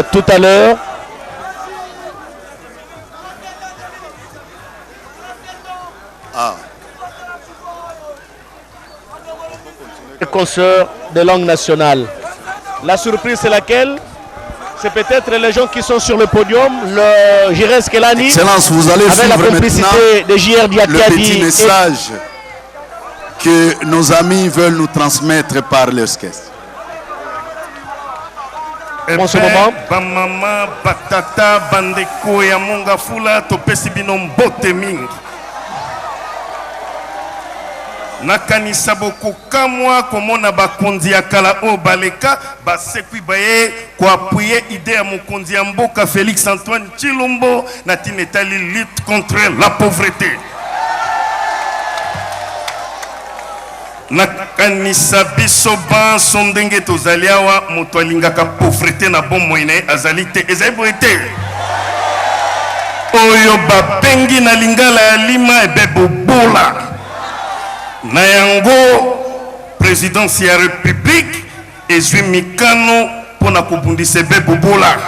tout à l'heure. Consoeurs de langue nationale. La surprise c'est laquelle? C'est peut-être les gens qui sont sur le podium, le Jires Kelani, Excellence, vous allez avec la complicité de JR Diakadi. Le petit message que nos amis veulent nous transmettre par leur caisse. En ce moment, Bamama, Batata, Bandeko, Yamonga Fula, Topesi Binom Boteming. Nakanisa boko kamwa komona bakonzi ya kala o baleka basekwi baye ko appuyer idée ya mokonzi ya mboka Félix Antoine Tshilombo na tinetali lutte contre la pauvreté. Nakanisa biso ban sondenge tozali awa moto alingaka pauvreté na bomoi na azali te ezali boye te oyo bapengi na lingala ya lima ebe bobola. Nayango présidence ya république ezwi mikano pona kobundisa ebe bobola.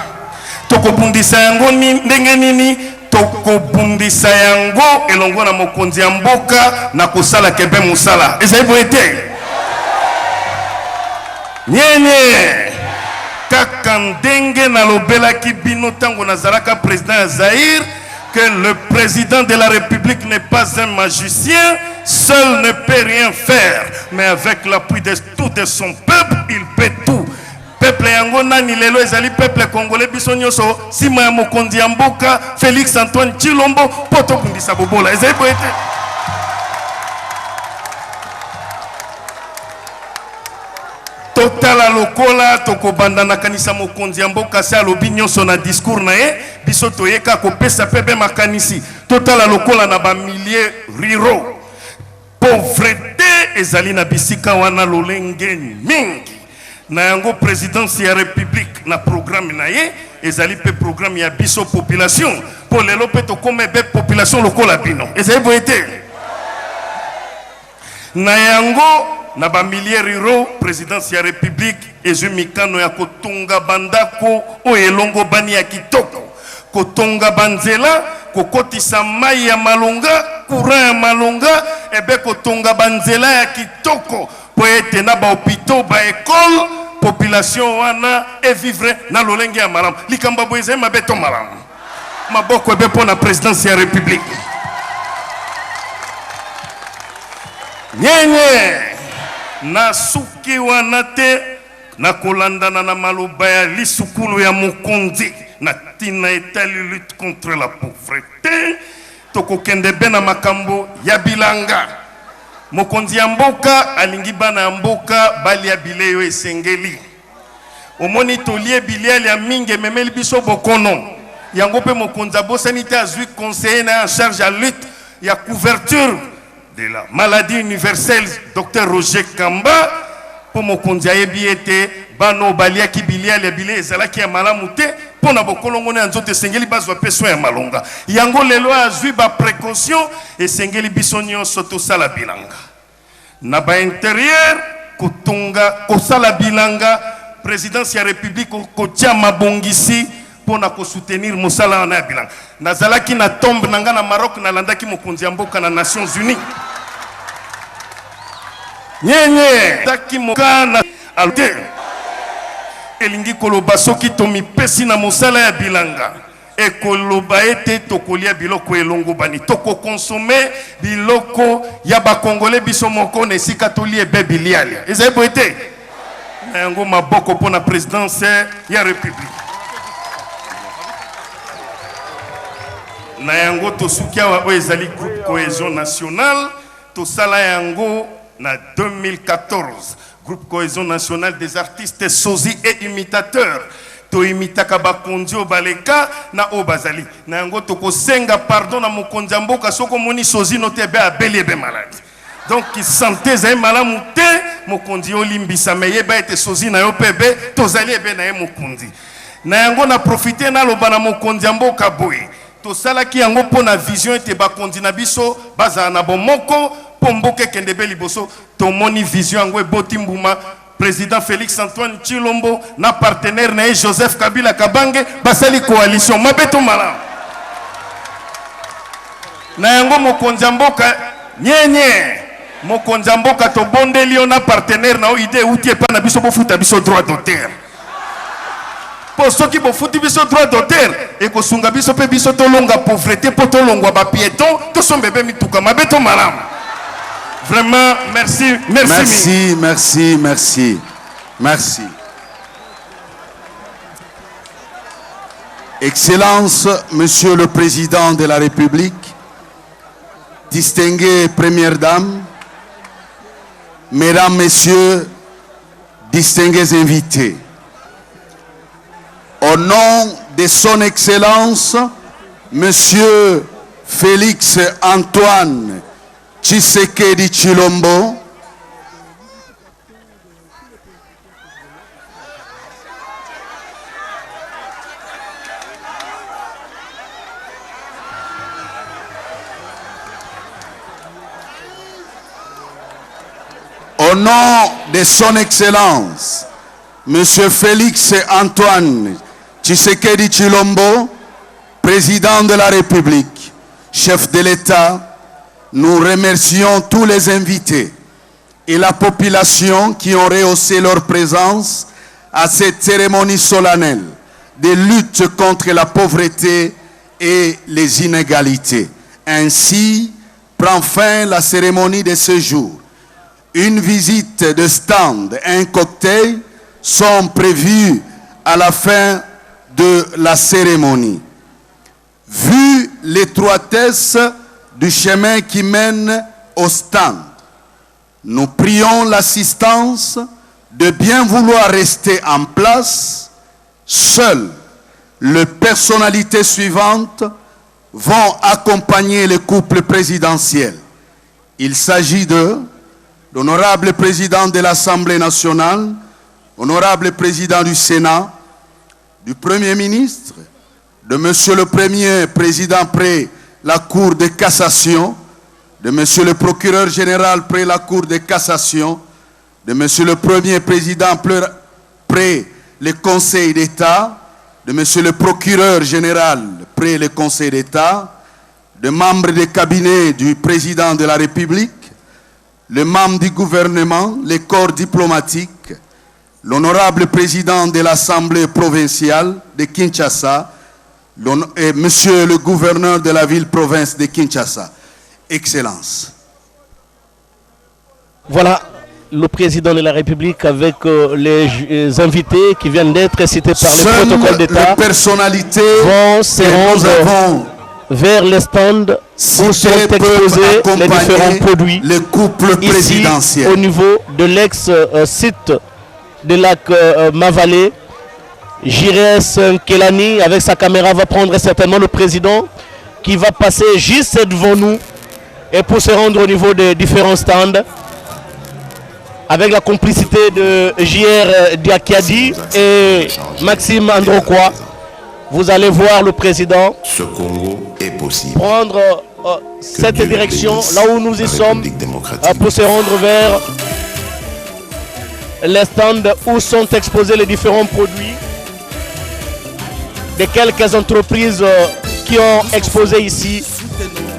Tokobundisa yango ndenge nini? Tokobundisa yango elongo na mokonzi ya mboka na kosala kebe musala. Ezali boye te. Nyenye kaka ndenge nalobelaki bino tango nazalaka président ya Zaïre que le président de la République n'est pas un magicien, seul ne peut rien faire, mais avec l'appui de tout de son peuple, il peut tout. Peuple yango nani lelo ezali peuple congolais biso nyoso sima ya mokonzi ya mboka Félix Antoine Tshilombo poto kundisa bobola ezali boete. Totala lokola tokobanda na kanisa mokonzi ya mboka sa lobi nyonso na discours na ye biso toyeka kopesa pebe makanisi totala lokola na ba milliers ruraux pauvreté ezali na bisika wana lolenge mingi na yango présidence ya république na programme na ye ezali pe programme ya biso population po lelo pe tokome be population lokola bino ezali boete na yango na ba milliers ruraux présidence ya république ezwi mikano ya kotonga bandako o elongo bani ya kitoko kotonga banzela kokotisa mai ya malonga courant ya malonga ebe kotonga banzela ya kitoko po ete na ba hôpitaux ba école population wana e vivre na lolenge ya malamu likamba boyeze mabeto malamu maboko ebe po na présidence ya république nyenye na suki wana te na kolandana na maloba ya lisukulu ya mokonzi na tina etali lutte contre la pauvreté tokokende be na makambo ya bilanga mokonzi ya mboka alingi bana ya mboka bali ya bileyo esengeli omoni tolie biliali ya mingi ememeli biso bokono yango pe mokonzi abosani te azwi conseiller na en charge ya lutte ya couverture de la maladie universelle Dr Roger Kamba pour mokonzi ayebi ete bano baliaki biliali ya bile ezalaki ya malamu te pona bokolongo na nzoto esengeli bazwa pe soin ya malonga yango lelo azwi ba précaution esengeli biso nyonso tosala bilanga na ba intérieur kotonga kosala bilanga présidence ya république kotia mabongisi pona ko soutenir mosala na bilanga nazalaki na tombe nanga na Maroc na landaki mokonzi ya mboka na Nations Unies nyenye taki mokana alte elingi koloba soki tomipesi na mosala ya bilanga ekoloba ete tokolia biloko elongo bani toko consommer biloko ya bakongole biso moko na esika tolie ebe biliali ezali boye te na yango maboko mpona présidence ya république na yango tosuki awa oyo ezali groupe cohésion nationale tosala yango na 2014 groupe cohésion nationale des artistes sosie et imitateurs to imitaka bakonzi obaleka na obazali na yango tokosenga pardon na mokonzi ya mboka soko moni sosie no te be abeli ebe maladi donc santé ezali malamu te mokonzi olimbisa me yeba ete sosie na yo pe be tozali ebe na ye mokonzi na yango na profite naloba na mokonzi ya mboka boye tosalaki yango mpona vision ete bakonzi na biso bazala na bomoko po mboka ekende be liboso tomoni vision yango eboti mbuma président Félix Antoine Tshilombo na partenaire na Joseph Kabila Kabange basali coalition mabeto malam na yango mokonzi mboka nyenye mokonzi mboka to bondeli na partenaire na idée outi epa na biso bofuta biso droit d'auteur po soki bofuti biso droit d'auteur e ko sunga biso pe biso to longa pauvreté po to longwa ba piéton to sombebe mituka mabeto malam. Vraiment, merci, merci. Excellence, Monsieur le Président de la République, distinguée Première Dame, Mesdames, Messieurs, distingués invités, au nom de Son Excellence, Monsieur Félix Antoine Tshisekedi Tshilombo, au nom de Son Excellence, Monsieur Félix Antoine Tshisekedi Tshilombo, Président de la République, chef de l'État, nous remercions tous les invités et la population qui ont rehaussé leur présence à cette cérémonie solennelle de lutte contre la pauvreté et les inégalités. Ainsi prend fin la cérémonie de ce jour. Une visite de stand et un cocktail sont prévus à la fin de la cérémonie. Vu l'étroitesse du chemin qui mène au stand, nous prions l'assistance de bien vouloir rester en place. Seules les personnalités suivantes vont accompagner le couple présidentiel. Il s'agit de l'honorable président de l'Assemblée nationale, honorable président du Sénat, du Premier ministre, de Monsieur le Premier président près la Cour de cassation, de Monsieur le procureur général près la Cour de cassation, de Monsieur le Premier président près le Conseil d'État, de Monsieur le procureur général près le Conseil d'État, de membres des cabinets du président de la République, les membres du gouvernement, les corps diplomatiques, l'honorable président de l'Assemblée provinciale de Kinshasa, et Monsieur le gouverneur de la ville-province de Kinshasa. Excellence. Voilà le président de la République avec les invités qui viennent d'être cités par le protocole d'État. Les personnalités vont se rendre vers les stands où sont exposés les différents produits. Le couple présidentiel. Ici, au niveau de l'ex-site de lac Mavalé, Jires Kelani avec sa caméra va prendre certainement le président qui va passer juste devant nous et pour se rendre au niveau des différents stands avec la complicité de JR Diakiadi et Maxime Androkwa. Vous allez voir le président ce Congo est possible. Prendre cette direction là où nous y sommes pour se rendre vers les stands où sont exposés les différents produits de quelques entreprises qui ont exposé ici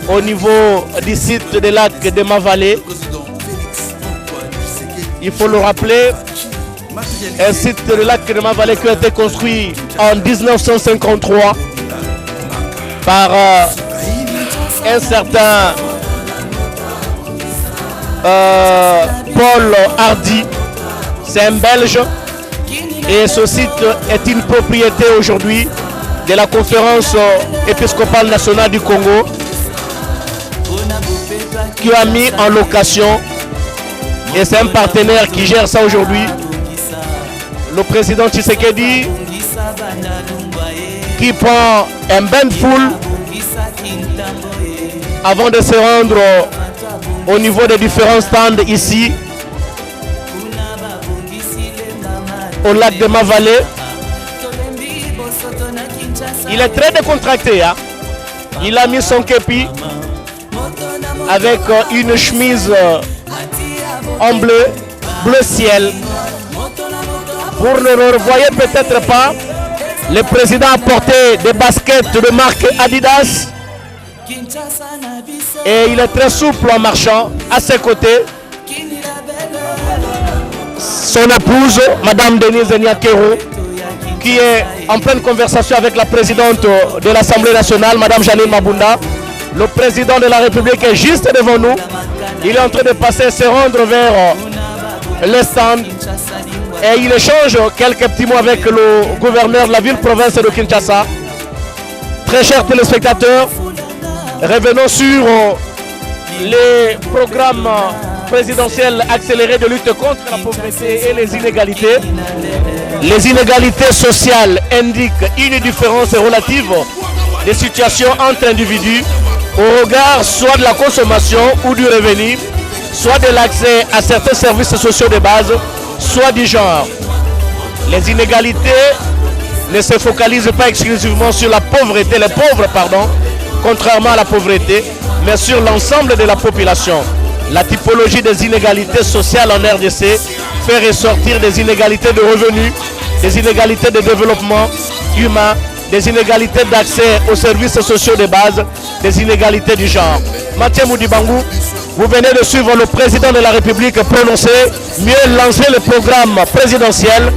au niveau du site de lac de Mavalé. Il faut le rappeler, un site de lac de Mavalé qui a été construit en 1953 par un certain Paul Hardy. C'est un Belge et ce site est une propriété aujourd'hui de la conférence épiscopale nationale du Congo qui a mis en location et c'est un partenaire qui gère ça aujourd'hui. Le président Tshisekedi qui prend un bain de foule avant de se rendre au niveau des différents stands ici au lac de Mavalé. Il est très décontracté, hein? Il a mis son képi avec une chemise en bleu ciel Pour ne le revoyer peut-être pas, le président a porté des baskets de marque Adidas et il est très souple en marchant. À ses côtés, son épouse, Madame Denise Nyakero, qui est en pleine conversation avec la présidente de l'Assemblée nationale, Madame Janine Mabunda. Le président de la République est juste devant nous. Il est en train de passer, se rendre vers le stand et il échange quelques petits mots avec le gouverneur de la ville-province de Kinshasa. Très chers téléspectateurs, revenons sur les programmes présidentiels accélérés de lutte contre la pauvreté et les inégalités. Les inégalités sociales indiquent une différence relative des situations entre individus au regard soit de la consommation ou du revenu, soit de l'accès à certains services sociaux de base, soit du genre. Les inégalités ne se focalisent pas exclusivement sur la pauvreté, les pauvres, pardon, contrairement à la pauvreté, mais sur l'ensemble de la population. La typologie des inégalités sociales en RDC fait ressortir des inégalités de revenus, des inégalités de développement humain, des inégalités d'accès aux services sociaux de base, des inégalités du genre. Mathieu Moudibangou, vous venez de suivre le président de la République prononcer, mieux lancer le programme présidentiel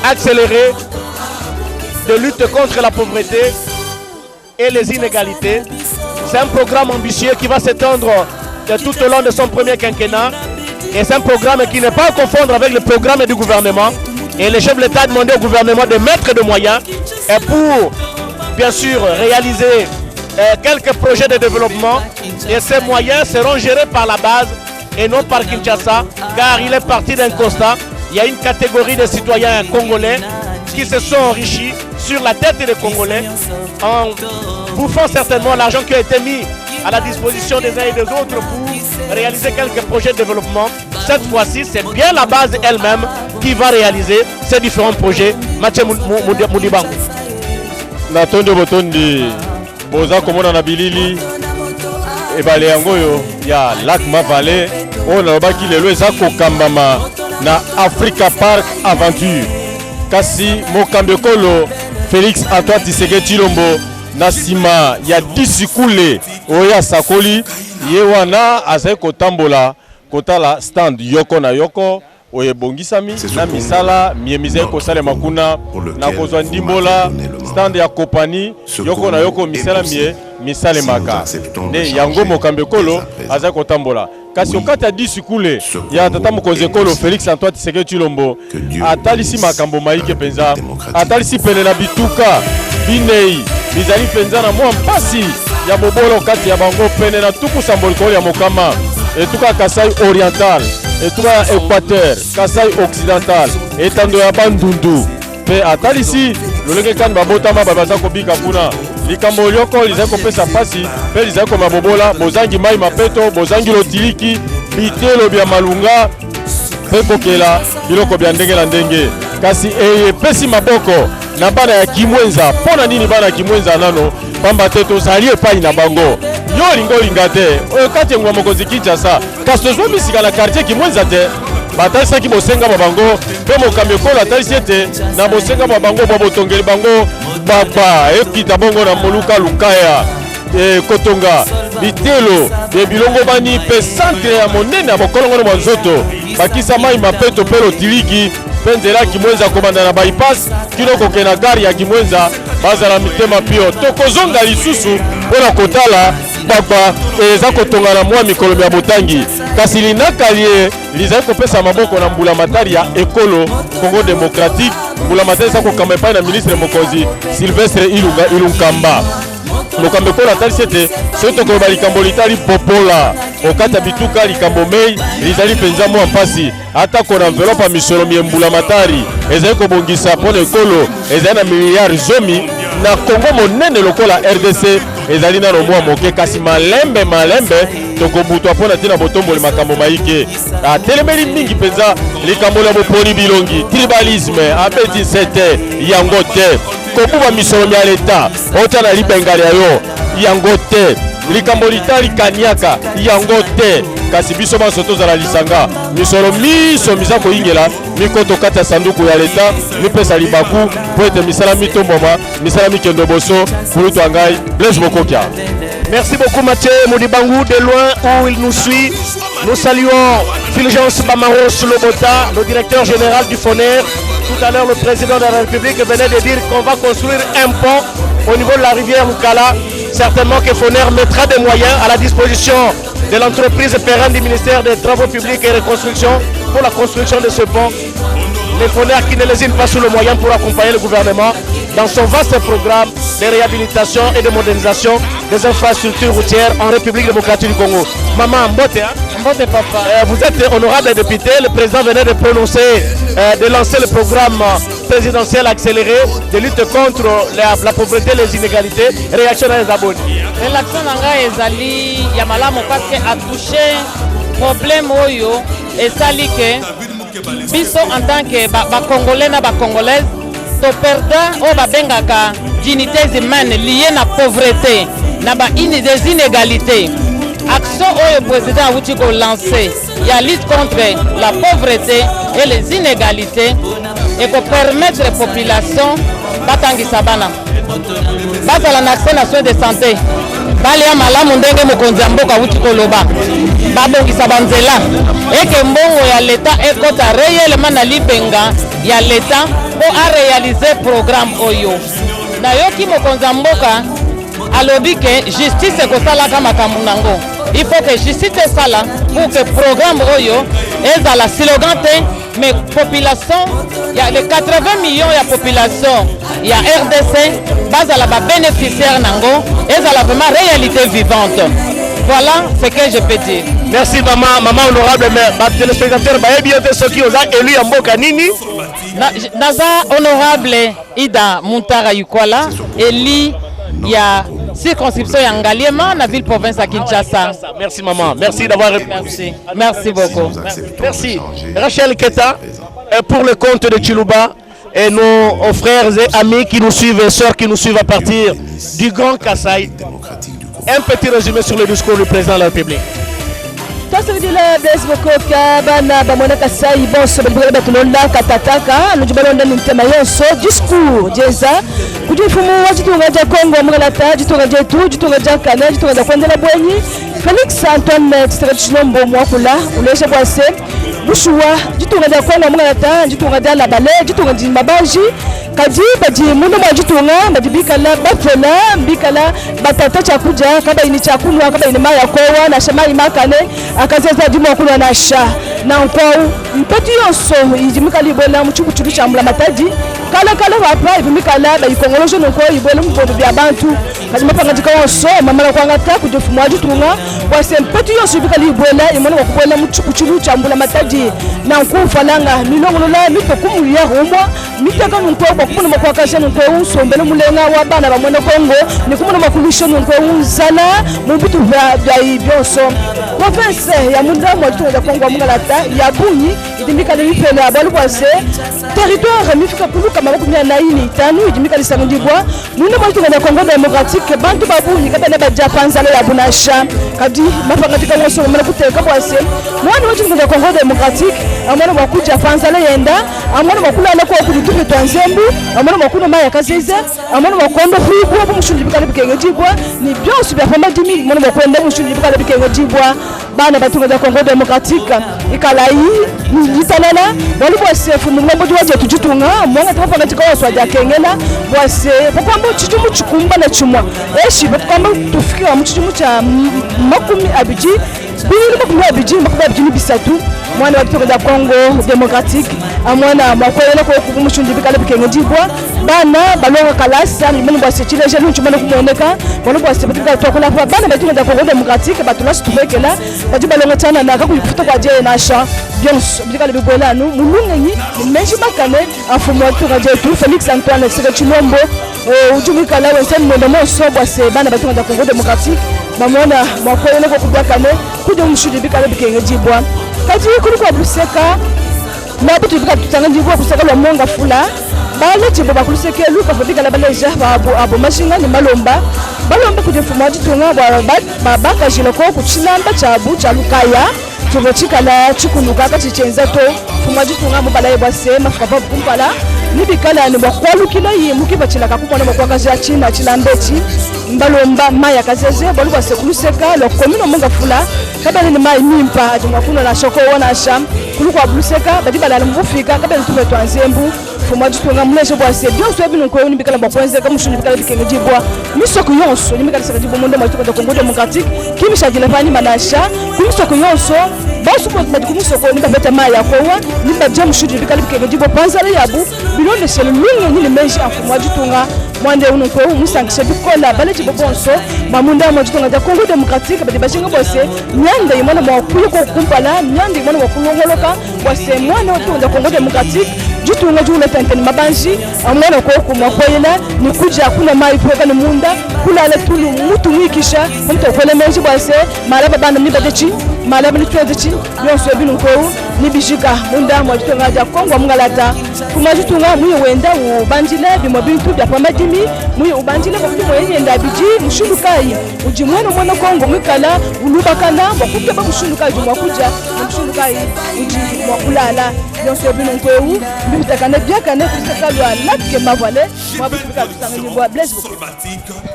accéléré de lutte contre la pauvreté et les inégalités. C'est un programme ambitieux qui va s'étendre tout au long de son premier quinquennat. Et c'est un programme qui n'est pas à confondre avec le programme du gouvernement. Et le chef de l'État a demandé au gouvernement de mettre des moyens et pour, bien sûr, réaliser quelques projets de développement. Et ces moyens seront gérés par la base et non par Kinshasa, car il est parti d'un constat. Il y a une catégorie de citoyens congolais qui se sont enrichis sur la tête des Congolais en bouffant certainement l'argent qui a été mis à la disposition des uns et des autres pour réaliser quelques projets de développement. Cette fois-ci, c'est bien la base elle-même qui va réaliser ces différents projets. Mathieu Moudibangou. Natondo botondi boza komona na bilili ebale yango yo ya Lac Mavale on alobaki lelo eza kokambama na Africa Park Aventure kasi mokambe kolo Félix Antoine Tshisekedi Tshilombo na sima ya disikule oya sakoli ye wana azai kotambola kotala stand yoko na yoko oye bongisami na misala miemize kosale makuna na kozwa ndimbola stand ya kopani yoko na yoko misala mie misale maka ne yango mokambe kolo azai kotambola kasi okati ya disikule ya tata mokonzi kolo Félix Antoine Tshisekedi Tshilombo atalisi makambo maike penza atalisi pene na bituka binei bizali penza na mwa mpasi ya bobolo kati ya bango pene na tuku sambolikolo ya mokama etuka Kasai Oriental etuka Équateur Kasai Occidental etando ya bandundu pe atalisi lolenge kani babotama babaza kobika kuna likambo lyoko lizali kopesa pasi pe lizali komabobola bozangi mai mapeto bozangi lotiliki bitelo bya malunga pe kokela biloko bya ndenge na ndenge kasi epesi maboko na bana ya Kimwenza. Pona nini bana ya Kimwenza nano pamba te tozali epai na bango yo lingolinga te oyo kati engwa mokonzi Kinshasa kasi tozwa misika na quartier Kimwenza te batalisaki bosenga ba bango pe mokambi ekolo atalisi ete na bosenga ba bango babotongeli bango gbagba ekita bongo na moluka lukaya kotonga bitelo de bilongo bani pe centre ya monene ya bokolongo na nzoto bakisa mai mapeto pe lotiliki pe nzela Kimwenza komanda na bypass kino koke na gari ya Kimwenza bazala mitema pio tokozonga lisusu mpona kotala gbagba eza kotonga na mwa mikolo ya botangi kasi linakalie lizali kopesa maboko na mbula matari ya ekolo Congo démocratique mbula matari eza kokamba epai na ministre mokonzi Sylvestre Ilunkamba mokambe kola atalisi ete soki tokoloba likambo litali popola okata bituka likambo mei lizali mpenza mwa mpasi atako na enveloppe ya misolo miembula matari ezali kobongisa mpona ekolo ezali na miliard zomi na Kongo monene lokola RDC ezali nano mwa moke kasi malembe tokobutwa mpona ntina botomboli makambo maike atelemeli mingi mpenza likambo la boponi bilongi tribalisme abeti sete yango te kobuba misolo ya leta ota na libengali yayo yango te likambo litali kaniaka yango te kasi biso banso tozala lisanga misolo miso miza koyingela mikoto kata sanduku ya leta mipesa libaku po ete misala mitomboma misala mikendo boso pulutu angai Blaise Bokokia. Merci beaucoup Mathieu Moudibangou, de loin où il nous suit. Nous saluons Fulgence Bamaros Lobota, le directeur général du FONER. Tout à l'heure, le président de la République venait de dire qu'on va construire un pont au niveau de la rivière Mukala. Certainement que FONER mettra des moyens à la disposition de l'entreprise pérenne du ministère des Travaux publics et Reconstruction pour la construction de ce pont. Les FONER qui ne lésinent pas sur le moyen pour accompagner le gouvernement dans son vaste programme de réhabilitation et de modernisation des infrastructures routières en République démocratique du Congo. Maman Mbote, hein? Mbote papa. Vous êtes honorable député, le président venait de prononcer, de lancer le programme présidentiel accéléré de lutte contre la pauvreté et les inégalités. Réaction à les abonnés. Réaction à Ezali Yamalamu parce que a touché problème oyo et sali que biso en tant que Congolais na Congolaises to perda o babengaka dignités humaines liées na pauvreté na des inégalités. Action oyo président a ko lancer ya lutte contre la pauvreté et les inégalités et pour permettre les populations batangisa bana bazala na accès na soins de santé balia malamu ndenge mokonzi ya mboka wuti koloba babongisa banzela eke mbongo ya leta ekota réellement na libenga ya leta po a réaliser programme oyo na yoki mokonzi ya mboka alobi ke justice ekosalaka makambo nango. Il faut que justice esala pour que programme oyo ezala slogan te mais population il y a les 80 millions ya population il y a RDC bazala ba bénéficiaire nango ezala vraiment réalité vivante. Voilà ce que je peux dire. Merci maman honorable, mais téléspectateurs ba bien ceux qui ont élu en mboka nini naza honorable Ida Muntara Yukwala élu il y a circonscription ya Ngaliema na ville province à Kinshasa. Merci maman, merci d'avoir répondu. Merci beaucoup. Merci. Rachel Keta pour le compte de Chiluba et nos frères et amis qui nous suivent et sœurs qui nous suivent à partir du Grand Kasaï. Un petit résumé sur le discours du président de la République. Tosivila Blaise Bokokia bana bamona Kasai bonso balibuka batulonda katataka nujubalonda ntema yonso discours jeza kujifumu wajitunga ja Kongo mgalata jitunga jetu jitunga ja kana jitunga ja kwendela bwenyi Felix Antoine Tshisekedi mwakula ulesha bwase bushuwa jitunga ja Kongo mgalata jitunga ja labale jitunga ji mabaji kadi baji muno majitunga majibikala bafela mbikala batata chakuja kaba ini chakunwa kaba ini maya kowa na shama imakane akazeza dimo kuna na sha na nkwau mpeti yonso ijimika libona muchukuchuru cha mula mataji kala wapa ibimikala ba ikongolosho nko ibona mbondo bya bantu kazima pangajika wonso mamala kwangata kujofumu ajitunga wase mpeti yonso ibika libona imona wakubona muchukuchuru cha mula mataji na nkufalanga milongolola mitokumu ya rumwa mitaka nko bakubona makwakasha nko usombele mulenga wa bana bamona Kongo nikubona makulisho nko unzala mubitu bya ibyoso province ya munda mwajitunga ja Kongo mgalata ya bunyi idimika lifele abalu kwase territoire mifika kuluka makumya na ini tanu idimika lisangudibwa munda mwajitunga ja Kongo démocratique bantu babunyi kabene ba Japan zala ya bunasha kadi mapangatika ngoso mala kuteka kwase mwana mwajitunga ja Kongo démocratique amwana mwakuja panzala yenda amwana mwakula alako okutupe twanzembu amwana mwakuna maya kazeze amwana mwakondo kuibwa bumushundi bikale bikengejibwa ni byose byafamba dimi mwana mwakwenda mushundi bikale bikengejibwa bana batunga ja Kongo démocratique ikalai yitalala bali bwase mumombo jwaje tujitunga mwanga tafanga tikawaswa ja kengela bwase pokwambo chichumu chikumba na chumwa eshi pokwambo tufikira mu chichumu cha makumi abiji bili makumi abiji bisatu mwana batunga ja Kongo démocratique amwana mwakwela ko kumushundi bikale bikengejibwa bana balonga kalasa mimi bwase chileje nchumana kumoneka bali bwase batunga tokula bana batunga ja Kongo démocratique batulasi tubekela bati balonga tana na kakuyifuta kwa je nasha byonso bikale bibwelanu mulungenyi meshi makane afumu batunga je tu Felix Antoine Tshisekedi ujumikala wensen mwendo monso bwase bana batunga ja Kongo démocratique bamona mwakwela ko kubakane kujo mushundi bikale bikengejibwa kati kuri kwa buseka na bitu bika tutanga njibwa kuseka lwa monga fula bale tibo bakuliseke luka fodika la baleja abo mashinga ni malomba balomba kuti mfumu wachitunga babaka jiloko kuchinamba chabu cha lukaya tuvo chikala chikuluka kachichenza to mfumu wachitunga mubala bwase mafuka pa kumpala nibikala ni bakwalukila yimu kibachilaka kumona bakwakaja china chilambechi mbalomba maya kazeze baluka sekuluseka lokomino munga fula kabali ni mai mimpa ajumwa kuno na shoko wana sham kulukwa bluseka badibala mufika kabali tume twanzembu fuma jitunga mleje bwase byonso ebinu ko nibikala bakwenze kamushuni bikala bikenge jibwa misoko yonso nimikala saka jibwa monde matuka to kongo demokratique kimisha jilefani manasha kumisoko yonso basu ko kumisoko nibabeta maya kowa nibabje mushudi bikala bikenge jibwa panzale yabu bilonde sel mingi ni meji afuma jitunga mwande unko musangisha bikola baleji bonso bamunda mwajitunga ja kongo demokratique badibashinga bwase nyanda yimana mwakuyo ko kumpala nyanda yimana wakulongoloka bwase mwana otunga kongo demokratique jitunga jule tanteni mabanji amwana ko kumwakoyela ni kuja kuna mai poka ni munda kula la tulu mutu mwikisha mtu kwele menji bwase malaba bana ni badechi malaba ni twedechi yonso binu ko ni bijika munda mwajitunga ja kongo mngalata kuma jitunga muye wenda ubanjile bimo bintu bya pamadimi muye ubanjile ko bimo yenda biji mushudukai ujimwana mwana kongo mwikala ulubakana bakubye bamushudukai jumwa kuja mushudukai uji mwakulala yonso binu ko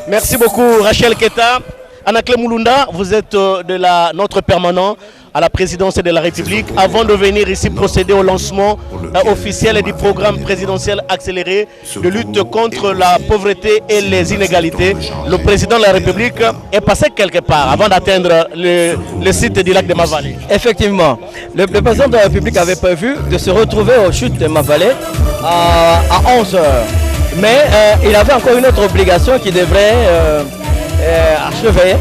Merci beaucoup Rachel Keta. Anaklé Mulunda, vous êtes de notre permanent à la présidence de la République. Avant de venir ici procéder au lancement officiel du programme présidentiel accéléré de lutte contre la pauvreté et les inégalités, le président de la République est passé quelque part avant d'atteindre le site du lac de Mavale. Effectivement, le président de la République avait prévu de se retrouver aux chutes de Mavale à 11h. Mais il avait encore une autre obligation qui devrait achever.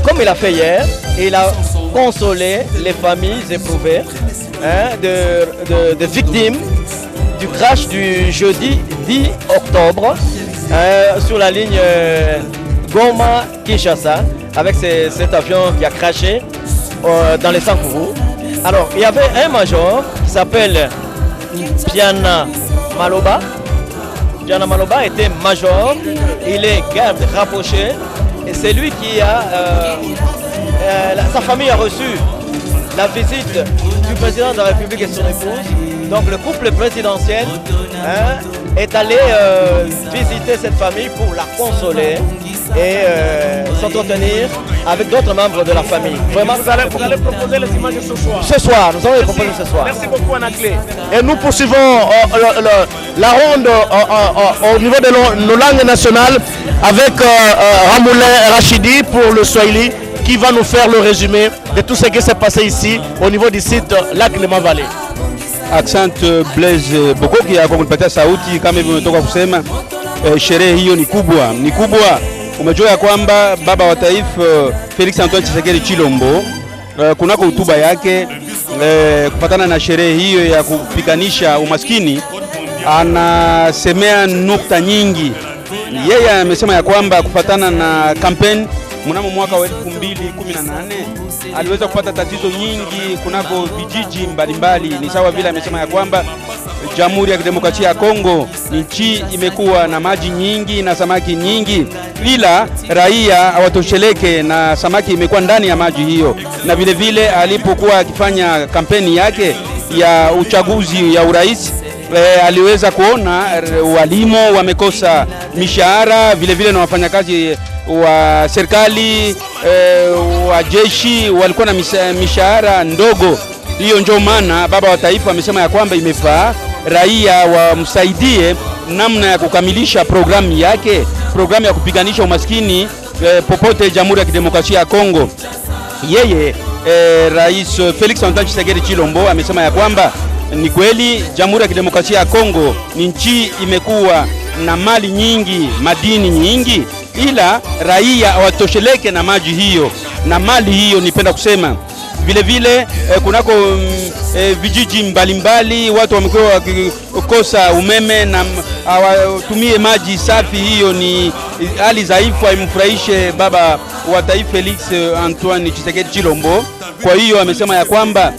Comme il a fait hier, il a consolé les familles éprouvées de victimes du crash du jeudi 10 octobre sur la ligne Goma-Kinshasa avec cet avion qui a crashé dans les Sankourou. Alors, il y avait un major qui s'appelle Piana Maloba. Piana Maloba était major, il est garde rapproché et c'est lui qui a... sa famille a reçu la visite du président de la République et son épouse. Donc le couple présidentiel est allé visiter cette famille pour la consoler et s'entretenir avec d'autres membres de la famille. Vraiment, vous allez proposer les images ce soir. Ce soir, nous allons les proposer ce soir. Merci beaucoup Anaklé. Et nous poursuivons la ronde au niveau de nos langues nationales avec Ramoulin Rachidi pour le Swahili, qui va nous faire le résumé de tout ce qui s'est passé ici au niveau du site Lac de Mavale. Accent Blaise Bokoki ya kumpatia sauti kama hivyo umetoka kusema. Sherehe hiyo ni kubwa. Umejua ya kwamba baba wa taifa Felix Antoine Tshisekedi Chilombo kunako hotuba yake kufatana na sherehe hiyo ya kupiganisha umaskini anasemea nukta nyingi. Yeye amesema ya kwamba kufatana na kampeni mnamo mwaka wa 2018 aliweza kupata tatizo nyingi kunako vijiji mbalimbali. Ni sawa vile amesema ya kwamba Jamhuri ya Kidemokrasia ya Kongo nchi imekuwa na maji nyingi na samaki nyingi, ila raia hawatosheleke na samaki imekuwa ndani ya maji hiyo. Na vile vile alipokuwa akifanya kampeni yake ya uchaguzi ya urais, aliweza kuona walimu wamekosa mishahara, vile vile na wafanyakazi wa serikali wa jeshi walikuwa na mishahara ndogo. Hiyo ndio maana baba wa taifa amesema ya kwamba imefaa raia wamsaidie namna ya kukamilisha programu yake, programu ya kupiganisha umaskini popote Jamhuri ya Kidemokrasia ya Kongo. Yeye Rais Felix Antoine Tshisekedi Chilombo amesema ya kwamba ni kweli Jamhuri ya Kidemokrasia ya Kongo ni nchi imekuwa na mali nyingi, madini nyingi, ila raia hawatosheleke na maji hiyo na mali hiyo. Nipenda kusema vile vile kunako vijiji mbalimbali watu wamekuwa wakikosa umeme na hawatumie maji safi. Hiyo ni hali dhaifu, haimfurahishe baba wa taifa Felix Antoine Tshisekedi Chilombo. Kwa hiyo amesema ya kwamba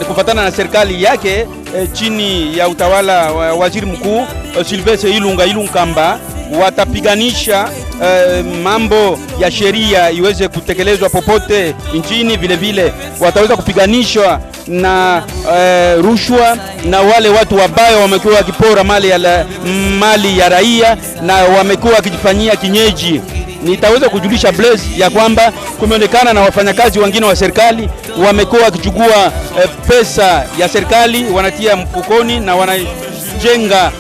kufatana na serikali yake chini ya utawala wa waziri mkuu Sylvestre Ilunga Ilunkamba watapiganisha mambo ya sheria iweze kutekelezwa popote nchini. Vile vile wataweza kupiganishwa na rushwa na wale watu wabaya wamekuwa wakipora mali ya raia na wamekuwa wakijifanyia kinyeji. Nitaweza kujulisha Blaise ya kwamba kumeonekana na wafanyakazi wengine wa serikali wamekuwa wakichukua pesa ya serikali wanatia mfukoni na wanajenga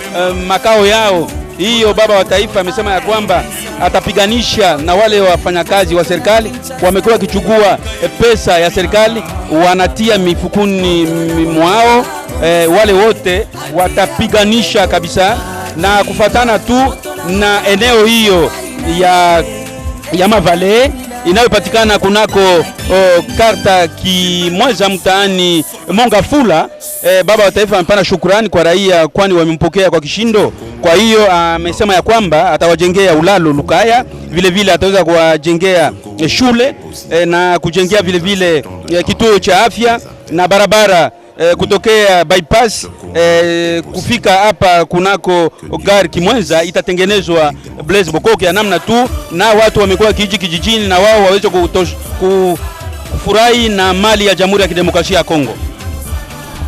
makao yao. Hiyo baba wa taifa amesema ya kwamba atapiganisha na wale wafanyakazi wa serikali wamekuwa wakichukua pesa ya serikali wanatia mifukuni mwao. Wale wote watapiganisha kabisa, na kufatana tu na eneo hiyo ya Mavale inayopatikana kunako karta Kimweza mtaani Mongafula. Baba wa taifa amepana shukrani kwa raia, kwani wamempokea kwa kishindo. Kwa hiyo amesema ya kwamba atawajengea ulalo Lukaya, vile vile ataweza kuwajengea shule na kujengea vile vile kituo cha afya na barabara kutokea bypass kufika hapa kunako gari Kimwenza itatengenezwa Blaise Bokoke ya namna tu, na watu wamekuwa kijijini na wao waweze kufurahi na mali ya Jamhuri ya Kidemokrasia ya Kongo.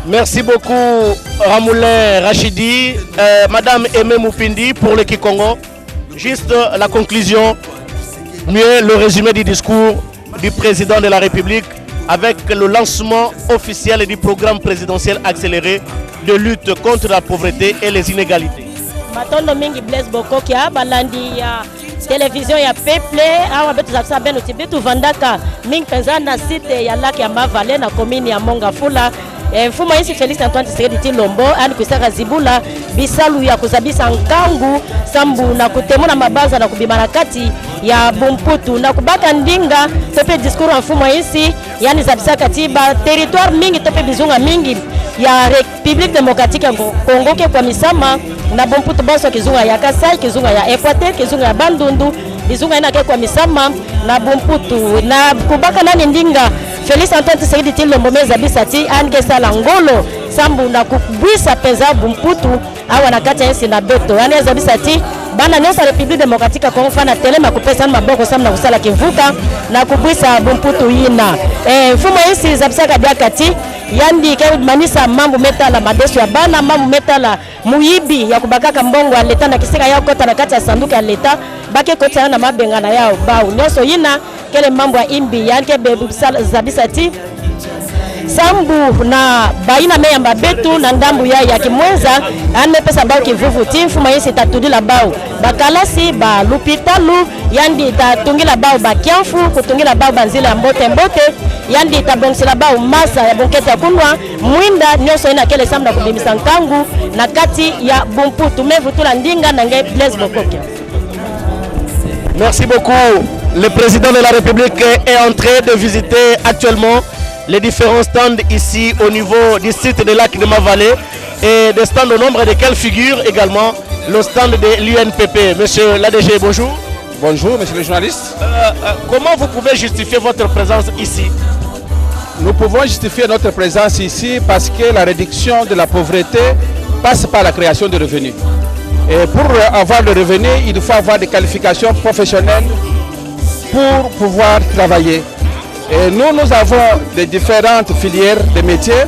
Merci beaucoup Ramoulin Rachidi, Madame Aimé Moupindi pour le Kikongo. Juste la conclusion, mieux le résumé du discours du président de la République avec le lancement officiel du programme présidentiel accéléré de lutte contre la pauvreté et les inégalités. Matondo mingi Blaise Bokoke balandi ya télévision ya peuple awa betu za sabeno tibitu vandaka mingi penza na site ya laki ya Mavale na komini ya Mongafula. Mfumo isi Félix Antoine Tshisekedi Tshilombo ani kusaka zibula bisalu ya kuzabisa nkangu sambu na kutemuna mabaza na kubimarakati ya Bumputu na kubaka ndinga tope diskuru mfumo isi yani zabisa katiba territoire mingi tope bizunga mingi ya République démocratique ya Kongo ke kwa misama na Bumputu boso kizunga ya Kasai, kizunga ya Equateur, kizunga ya Bandundu, bizunga ina ke kwa misama na Bumputu na kubaka nani ndinga Félix Antoine Tshisekedi Tshilombo meza bisati ange sala ngolo sambu na kubwisa peza Bumputu awa na kati yensi na beto aneza bisati bana nyosa République démocratique ya Kongo fana telema kupesa maboko samu na kusala kivuka na kubwisa Bumputu yina mfumo yensi zabisaka biakati yandi ke manisa mambo metala madesu ya bana mambo metala muyibi ya kubakaka mbongo ya leta na kisika yao kota na kati ya sanduku ya leta bake kota na mabengana yao bau nyoso yina kele mambo ya imbi yanke zabisati sambu na baina meya betu na ndambu ya Kimwenza ane pesa bao kivuvu tifu maisi tatudila bao bakalasi ba lupitalu yandi tatungila bao bakianfu kutungila bao banzile ya mbote yandi tabonsila bao masa ya bonkete ya kunwa mwinda nyoso ina kele sambu na kubimisa nkangu na kati ya Bumputu mevu tula ndinga na nge Blaise Bokoke. Merci beaucoup. Le président de la République est en train de visiter actuellement les différents stands ici au niveau du site de lac de Mavale et des stands au nombre desquels figure également le stand de l'UNPP. Monsieur l'ADG, bonjour. Bonjour, monsieur le journaliste. Comment vous pouvez justifier votre présence ici? Nous pouvons justifier notre présence ici parce que la réduction de la pauvreté passe par la création de revenus. Et pour avoir le revenu, il faut avoir des qualifications professionnelles pour pouvoir travailler. Et nous avons des différentes filières de métiers,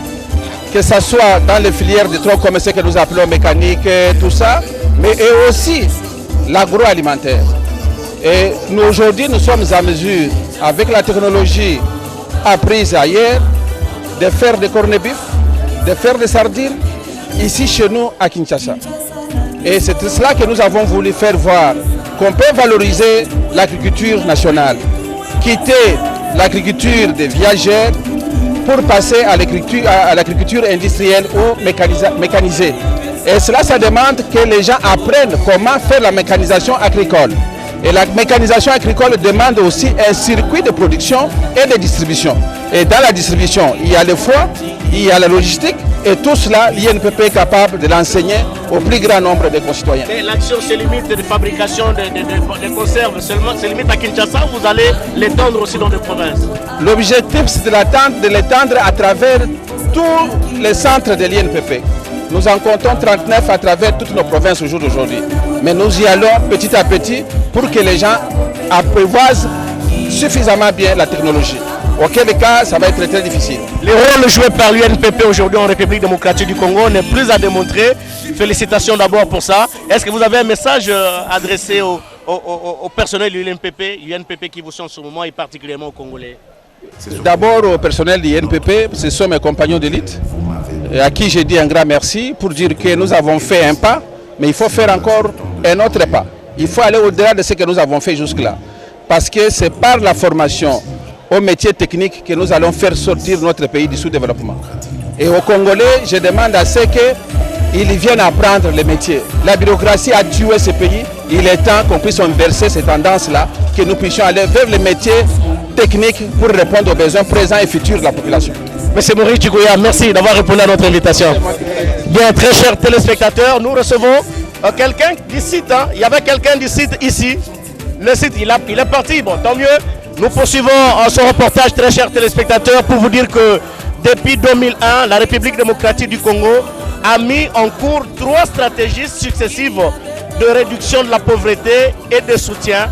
que ce soit dans les filières de tronc comme ce que nous appelons mécanique, tout ça, mais aussi l'agroalimentaire. Et nous aujourd'hui, nous sommes en mesure, avec la technologie apprise ailleurs, de faire des corned-beef, de faire des sardines, ici chez nous à Kinshasa. Et c'est cela que nous avons voulu faire voir, qu'on peut valoriser l'agriculture nationale, quitter l'agriculture des viagères pour passer à l'agriculture industrielle ou mécanisée. Et cela, ça demande que les gens apprennent comment faire la mécanisation agricole. Et la mécanisation agricole demande aussi un circuit de production et de distribution. Et dans la distribution, il y a le foie, il y a la logistique, et tout cela, l'INPP est capable de l'enseigner au plus grand nombre de concitoyens. Mais l'action se limite de fabrication de conserves seulement, se limite à Kinshasa, vous allez l'étendre aussi dans les provinces? L'objectif, c'est de l'étendre à travers tous les centres de l'INPP. Nous en comptons 39 à travers toutes nos provinces au jour d'aujourd'hui. Mais nous y allons petit à petit pour que les gens apprivoisent suffisamment bien la technologie. Auquel cas, ça va être très difficile. Le rôle joué par l'UNPP aujourd'hui en République démocratique du Congo n'est plus à démontrer. Félicitations d'abord pour ça. Est-ce que vous avez un message adressé au personnel de l'UNPP qui vous sont en ce moment et particulièrement aux Congolais? D'abord au personnel de l'UNPP, ce sont mes compagnons d'élite, à qui j'ai dit un grand merci pour dire que nous avons fait un pas, mais il faut faire encore un autre pas. Il faut aller au-delà de ce que nous avons fait jusque-là. Parce que c'est par la formation aux métiers techniques que nous allons faire sortir notre pays du sous-développement. Et aux Congolais, je demande à ce qu'ils viennent apprendre les métiers. La bureaucratie a tué ce pays. Il est temps qu'on puisse inverser ces tendances-là, que nous puissions aller vers les métiers techniques pour répondre aux besoins présents et futurs de la population. Monsieur Maurice Chigouya, merci d'avoir répondu à notre invitation. Bien, très chers téléspectateurs, nous recevons quelqu'un du site. Il y avait quelqu'un du site ici. Le site, il est parti. Bon, tant mieux. Nous poursuivons ce reportage, très chers téléspectateurs, pour vous dire que depuis 2001, la République démocratique du Congo a mis en cours 3 stratégies successives de réduction de la pauvreté et de soutien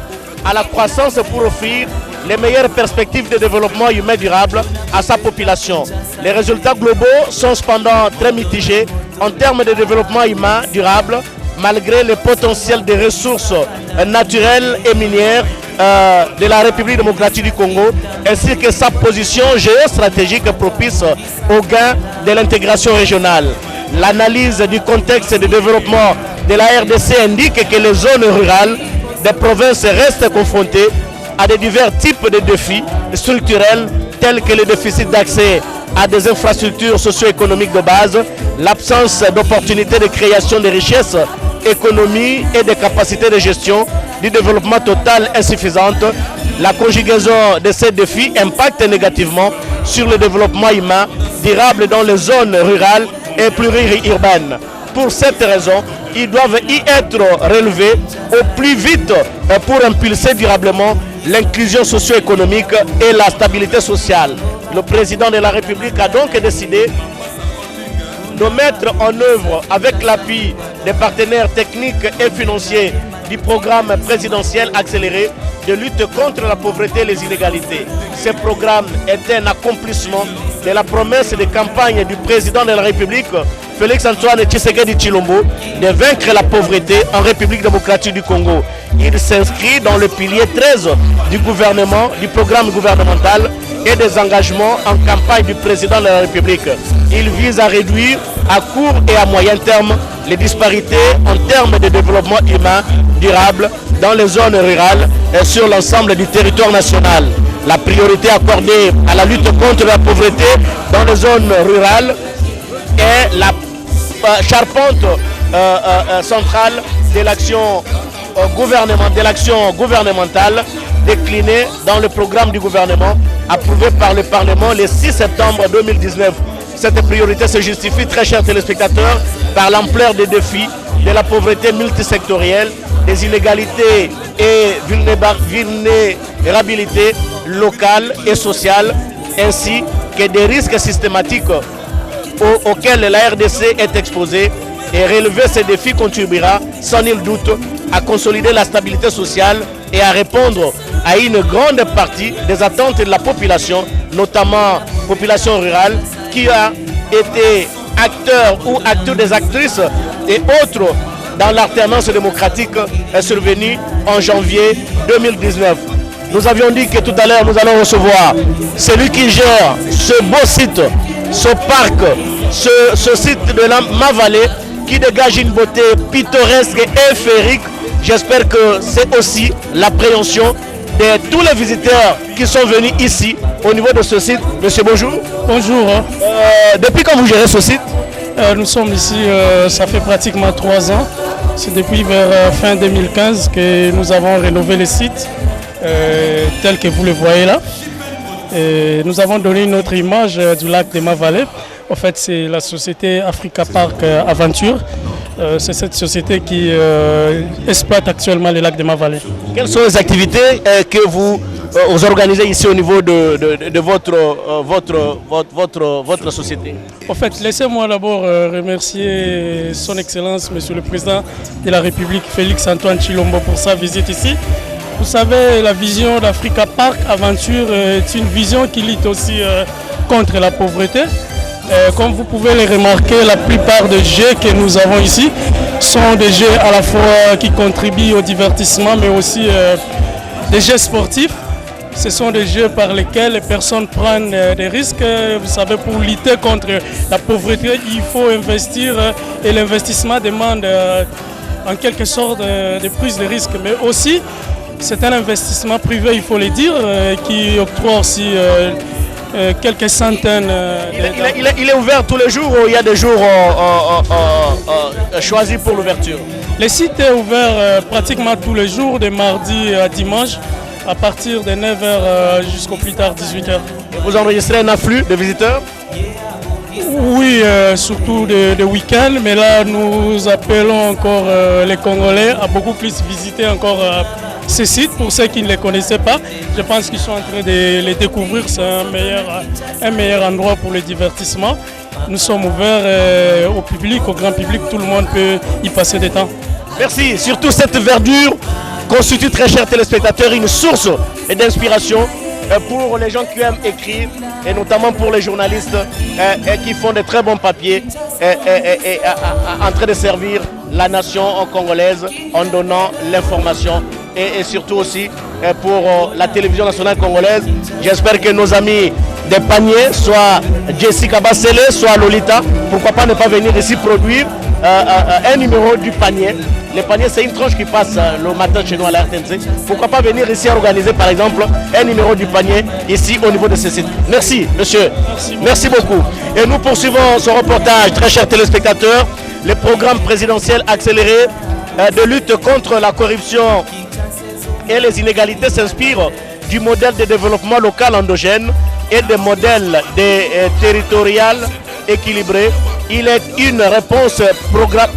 à la croissance pour offrir les meilleures perspectives de développement humain durable à sa population. Les résultats globaux sont cependant très mitigés en termes de développement humain durable, malgré le potentiel des ressources naturelles et minières de la République démocratique du Congo, ainsi que sa position géostratégique propice au gain de l'intégration régionale. L'analyse du contexte de développement de la RDC indique que les zones rurales des provinces restent confrontées à de divers types de défis structurels tels que le déficit d'accès à des infrastructures socio-économiques de base, l'absence d'opportunités de création de richesses, économie et de capacités de gestion du développement total insuffisante. La conjugaison de ces défis impacte négativement sur le développement humain durable dans les zones rurales et pluriurbaines. Pour cette raison, ils doivent y être relevés au plus vite pour impulser durablement l'inclusion socio-économique et la stabilité sociale. Le président de la République a donc décidé de mettre en œuvre, avec l'appui des partenaires techniques et financiers du programme présidentiel accéléré de lutte contre la pauvreté et les inégalités. Ce programme est un accomplissement de la promesse de campagne du président de la République, Félix-Antoine Tshisekedi Tshilombo, de vaincre la pauvreté en République démocratique du Congo. Il s'inscrit dans le pilier 13 du gouvernement, du programme gouvernemental et des engagements en campagne du président de la République. Il vise à réduire à court et à moyen terme les disparités en termes de développement humain durable dans les zones rurales et sur l'ensemble du territoire national. La priorité accordée à la lutte contre la pauvreté dans les zones rurales est la charpente centrale de l'action gouvernementale déclinée dans le programme du gouvernement approuvé par le Parlement le 6 septembre 2019. Cette priorité se justifie, très chers téléspectateurs, par l'ampleur des défis de la pauvreté multisectorielle, des inégalités et vulnérabilités locales et sociales, ainsi que des risques systématiques auxquels la RDC est exposée. Et relever ces défis contribuera sans nul doute à consolider la stabilité sociale et à répondre à une grande partie des attentes de la population, notamment population rurale, qui a été acteur ou acteur des actrices et autres dans l'alternance démocratique survenue en janvier 2019. Nous avions dit que tout à l'heure nous allons recevoir celui qui gère ce beau site, ce parc, ce site de la Ma-Vallée qui dégage une beauté pittoresque et féerique. J'espère que c'est aussi l'appréhension de tous les visiteurs qui sont venus ici au niveau de ce site. Monsieur, bonjour. Bonjour. Depuis quand vous gérez ce site? Nous sommes ici, ça fait pratiquement 3 ans. C'est depuis vers fin 2015 que nous avons rénové le site tel que vous le voyez là. Et nous avons donné une autre image du lac de Ma-Vallée. En fait, c'est la société Africa Park Aventure. C'est cette société qui exploite actuellement les lacs de Ma-Vallée. Quelles sont les activités que vous aux organisés ici au niveau de votre société? En fait, laissez-moi d'abord remercier son Excellence, Monsieur le Président de la République, Félix Antoine Tshilombo, pour sa visite ici. Vous savez, la vision d'Africa Park Aventure est une vision qui lutte aussi contre la pauvreté. Comme vous pouvez le remarquer, la plupart des jeux que nous avons ici sont des jeux à la fois qui contribuent au divertissement, mais aussi des jeux sportifs. Ce sont des jeux par lesquels les personnes prennent des risques. Vous savez, pour lutter contre la pauvreté, il faut investir et l'investissement demande en quelque sorte des prises de risques. Mais aussi, c'est un investissement privé, il faut le dire, qui octroie aussi quelques centaines. Il est ouvert tous les jours ou il y a des jours choisis pour l'ouverture? Le site est ouvert pratiquement tous les jours, de mardi à dimanche, à partir de 9h jusqu'au plus tard 18h. Et vous enregistrez un afflux de visiteurs? Oui, surtout de week-end, mais là nous appelons encore les Congolais à beaucoup plus visiter encore ces sites. Pour ceux qui ne les connaissaient pas, je pense qu'ils sont en train de les découvrir. C'est un meilleur endroit pour le divertissement. Nous sommes ouverts au public, au grand public, tout le monde peut y passer des temps. Merci, surtout cette verdure constitue, très chers téléspectateurs, une source d'inspiration pour les gens qui aiment écrire et notamment pour les journalistes qui font de très bons papiers en train de servir la nation congolaise en donnant l'information et surtout aussi pour la télévision nationale congolaise. J'espère que nos amis des paniers, soit Jessica Bassele, soit Lolita, pourquoi pas ne pas venir ici produire un numéro du panier. Le panier, c'est une tranche qui passe le matin chez nous à la RTNC. Pourquoi pas venir ici organiser par exemple un numéro du panier ici au niveau de ce site. Merci monsieur, merci beaucoup. Et nous poursuivons ce reportage, très chers téléspectateurs. Le programme présidentiel accéléré de lutte contre la corruption et les inégalités s'inspire du modèle de développement local endogène et des modèles territorial équilibrés. Il est une réponse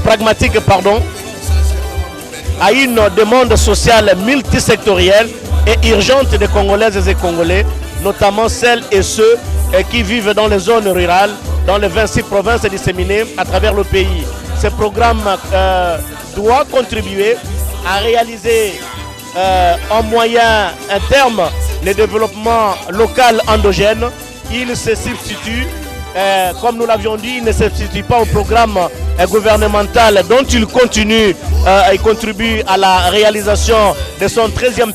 pragmatique à une demande sociale multisectorielle et urgente des Congolaises et Congolais, notamment celles et ceux qui vivent dans les zones rurales, dans les 26 provinces disséminées à travers le pays. Ce programme doit contribuer à réaliser en moyen terme le développement local endogène. Il se substitue, comme nous l'avions dit, il ne se substitue pas au programme gouvernemental dont il continue et contribue à la réalisation de son 13e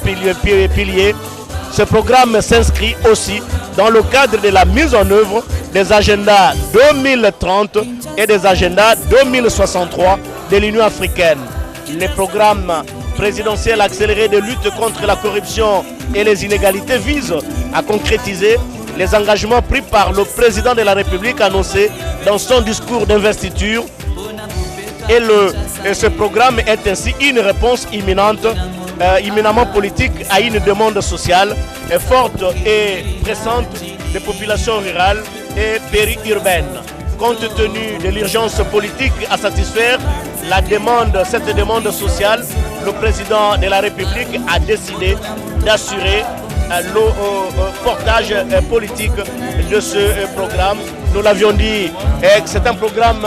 pilier. Ce programme s'inscrit aussi dans le cadre de la mise en œuvre des agendas 2030 et des agendas 2063 de l'Union africaine. Les programmes présidentiels accélérés de lutte contre la corruption et les inégalités visent à concrétiser les engagements pris par le président de la République annoncé dans son discours d'investiture. Et ce programme est ainsi une réponse imminemment politique à une demande sociale forte et pressante des populations rurales et périurbaines. Compte tenu de l'urgence politique à satisfaire cette demande sociale, le président de la République a décidé d'assurer le portage politique de ce programme. Nous l'avions dit, c'est un programme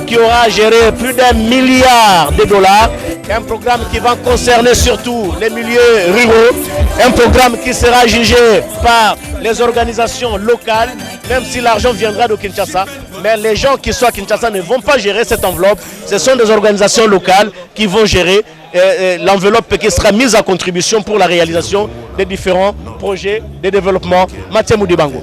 qui aura géré plus d'1 milliard de dollars, un programme qui va concerner surtout les milieux ruraux, un programme qui sera jugé par les organisations locales, même si l'argent viendra de Kinshasa. Mais les gens qui sont à Kinshasa ne vont pas gérer cette enveloppe. Ce sont des organisations locales qui vont gérer l'enveloppe qui sera mise à contribution pour la réalisation des différents projets de développement. Mathieu Moudibango.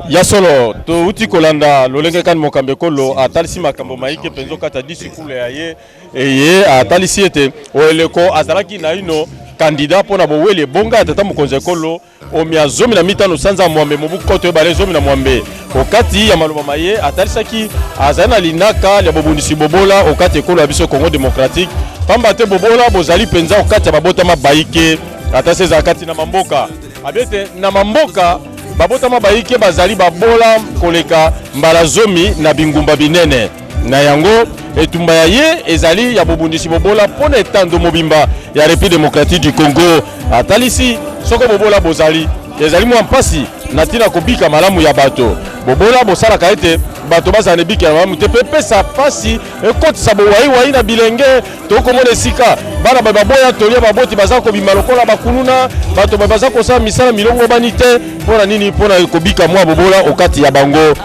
Yasolo, to uti kolanda lolenge kan mokambe kolo atalisi makambo maike penzo kata disikule yaye eye atalisi ete oleko azalaki na ino candidat pona bowele bonga tata mokonze kolo omia zomi na mitano sanza mwambe mobuko to bale zomi na mwambe okati ya maloba maye atalisaki azana linaka ya bobundisi bobola okati kolo abiso Congo démocratique pamba te bobola bozali penza okati ya babota mabaike atase zakati na mamboka abete na mamboka babota mabaike bazali babola koleka mbala zomi na bingumba binene na yango etumba ya ye ezali ya bobundisi bobola pona etando mobimba ya République démocratique du Congo atalisi soko bobola bozali ezali mwa mpasi na tina kobika malamu ya bato bobola bosalaka ete bato bazala na ebiki ya malamu te mpe pesa pasi ekotisa bowaiwai na bilenge tokomona esika bana baboya tolia baboti baza kobima lokola bakuluna bato baza kosala misala milongo bani te mpona nini mpona kobika mwa bobola okati ya bango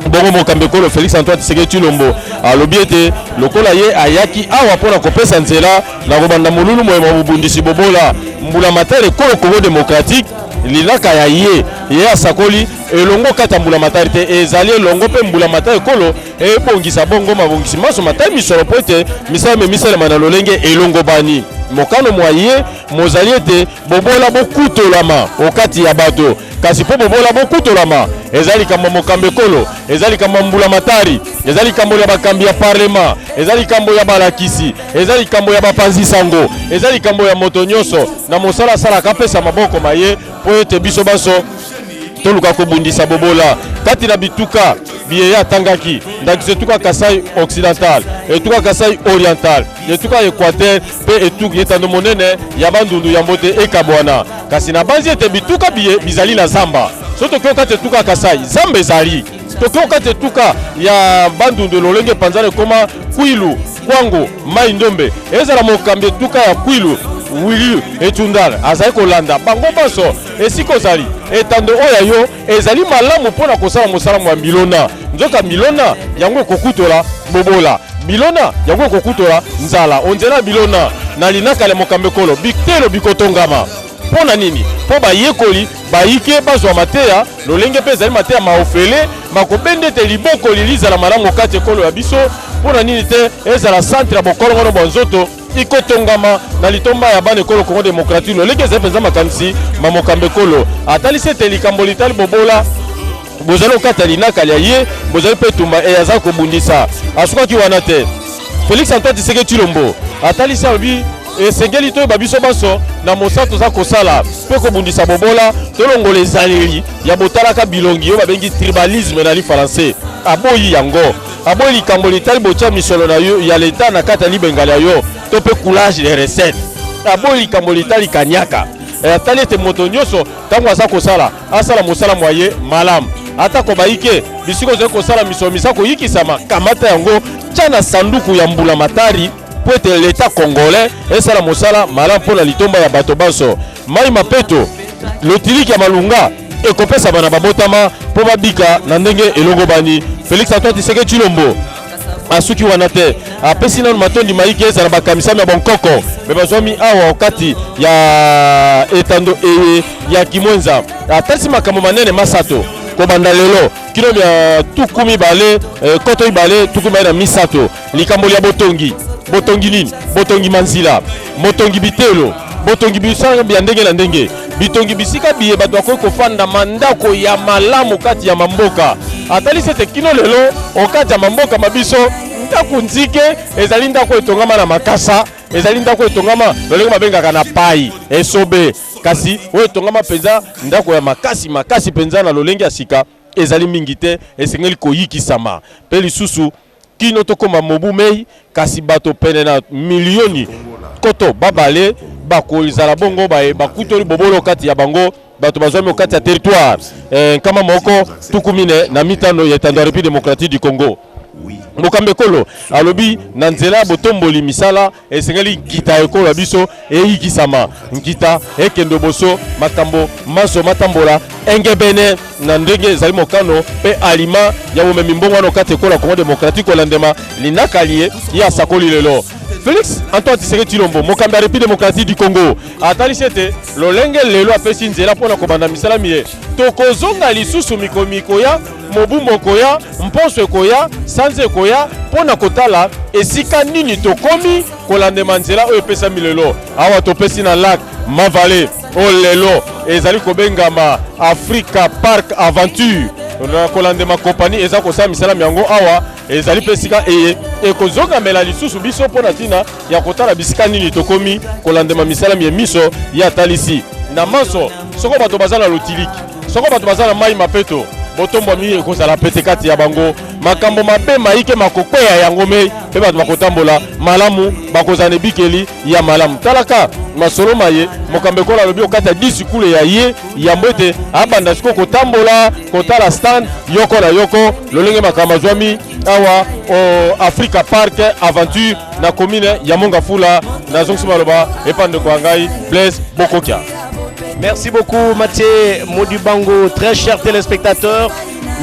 bongo mokambi ekolo Félix Antoine Tshisekedi Tshilombo alobi ete lokola ye ayaki awa mpona kopesa nzela na kobanda molulu moyema bobundisi bobola mbula matari ekolo Congo démocratique lilaka ya ye asakoli elongo kata mbula matari te ezali elongo mpe mbula matari ekolo ebongisa bongo mabongisi maso matari misolo po ete misala memisalema na lolenge elongo bani mokano mwa ye mozali ete bobola bokutolama okati ya bato kasi po bobola bokutolama ezali likambo mokambi ekolo ezali likambo mbula matari ezali likambo ya bakambi ya parlement ezali likambo ya balakisi ezali likambo ya bapanzi sango ezali likambo ya moto nyonso na mosala asalaka apesa maboko maye po ete biso baso toluka kobundisa bobola kati na bituka biye atangaki ndakise etuka Kasai occidental etuka Kasai oriental etuka Equateur pe etuka yetando monene ya bandundu ya mbote ekabwana kasi na banzi ete bituka biye bizali na zamba so tokyo kati etuka Kasai zamba ezali tokyo kati etuka ya bandundu lolenge panzana koma Kwilu Kwango Mai Ndombe ezala mokambi etuka ya Kwilu Wili etundala azali kolanda bango baso esiko zali etando oya yo ezali malamu mpona kosala mosalamu ya milona nzoka milona yango kokutola bobola milona yango kokutola nzala onzela milona na linakale mokambe kolo biktelo bikotongama mpona nini mpo bayekoli bayike bazwa mateya lolenge mpe ezali mateya maofele makobende ete liboko lilizala malamu kati ekolo ya biso mpona nini te ezala centre ya bokolongono bwa nzoto ikotongama na litomba ya bana ekolo Congo démocratique lolenge ezali mpenza makanisi mamokambe ekolo atalisi ete likambo litali bobola bozali okata linakali ya ye bozali mpe tumba aza kobundisa asukaki wana te Félix Antoine Tshisekedi Tshilombo atalisi alobi esengeli toyeba biso baso na mosala toza kosala mpe kobundisa bobola tolongola ezaleli ya botalaka bilongi oyo babengi tribalisme na lifaransais aboyi yango aboyi likambo litali botya misolo na yo ya leta na kati ya libengala yo to mpe coulage de recette aboyi likambo litali kanyaka atali ete moto nyonso ntango aza kosala asala mosala mwaye malamu ata kobayike bisiko ozali kosala misolo misa koyikisama kamata yango tya na sanduku ya mbula matari po ete leta congolais esala mosala malamu mpona litomba ya bato baso mai mapeto lotiliki ya malunga ekopesa bana babotama mpo babika na ndenge elongo bani Félix Antoine Tshisekedi Tshilombo asuki wana te apesi nano matondi maiki ezala bakamisami ya bonkoko me bazwami awa okati ya etando ya kimwenza atalisi makambo manene masato kobanda lelo kino ya tuku mibale koto ibale tuku mibale na misato likambo ya botongi botongi nini botongi manzila motongi bitelo botongi bisanga bya ndenge na ndenge bitongi bisika biye bato bakoki kofanda mandako ya malamu kati ya mamboka atalisi ete kino lelo okati ya mamboka mabiso ndako nzike ezali ndako etongama na makasa ezali ndako etongama lolenge babengaka na pai esobe kasi oyo etongama mpenza ndako ya makasi mpenza na lolenge ya sika ezali mingi te esengeli koyikisama mpe lisusu kino tokoma mobu mei kasi bato pene na milioni koto babale bakozala bongo bakutoli bobolo kati ya bango bato bazwami okati ya territoire nkama moko tukumine na mitano ya etando ya République démocratique du Congo mokambe ekolo alobi na nzela ya botomboli misala esengeli nkita ekolo ya biso eyikisama nkita ekende boso makambo maso matambola engebene na ndenge ezali mokano mpe alima ya bomemi mbongo wana okati ekolo ya Congo démocratique olandema linakali ye asakoli lelo Félix Antoine Tshisekedi Tshilombo mokambi ya République démocratique du Congo atalisi ete lolenge lelo apesi nzela mpona kobanda misalami ye tokozonga lisusu mikomiko ya mobu mokoya mponso ekoya sanze ekoya mpona kotala esika nini tokomi kolandema nzela oyo epesami lelo awa topesi na lac Mavale oyo lelo ezali kobengama Africa Park Aventure na kolandema kompani eza kosala misalami yango awa ezali mpe esika ekozongamela lisusu biso mpona ntina ya kotala bisika nini tokomi kolandema misalami ya miso ya atalisi na maso soko bato baza na lotiliki soko bato baza na mai mapeto botombo mi ko sala petekati ya bango makambo mabe maike makokwe ya yangome pe bato bakotambola malamu bakozane bikeli ya malamu talaka masolo maye mokambe kola lobi okata 10 kule ya ye ya mbete abanda siko kotambola kotala stand yoko na yoko lolenge makama zwami awa o Africa Park Aventure na commune ya Mongafula na zonksi maloba epande kwa ngai Blaise Bokokia. Merci beaucoup Mathieu Modibango. Très chers téléspectateurs,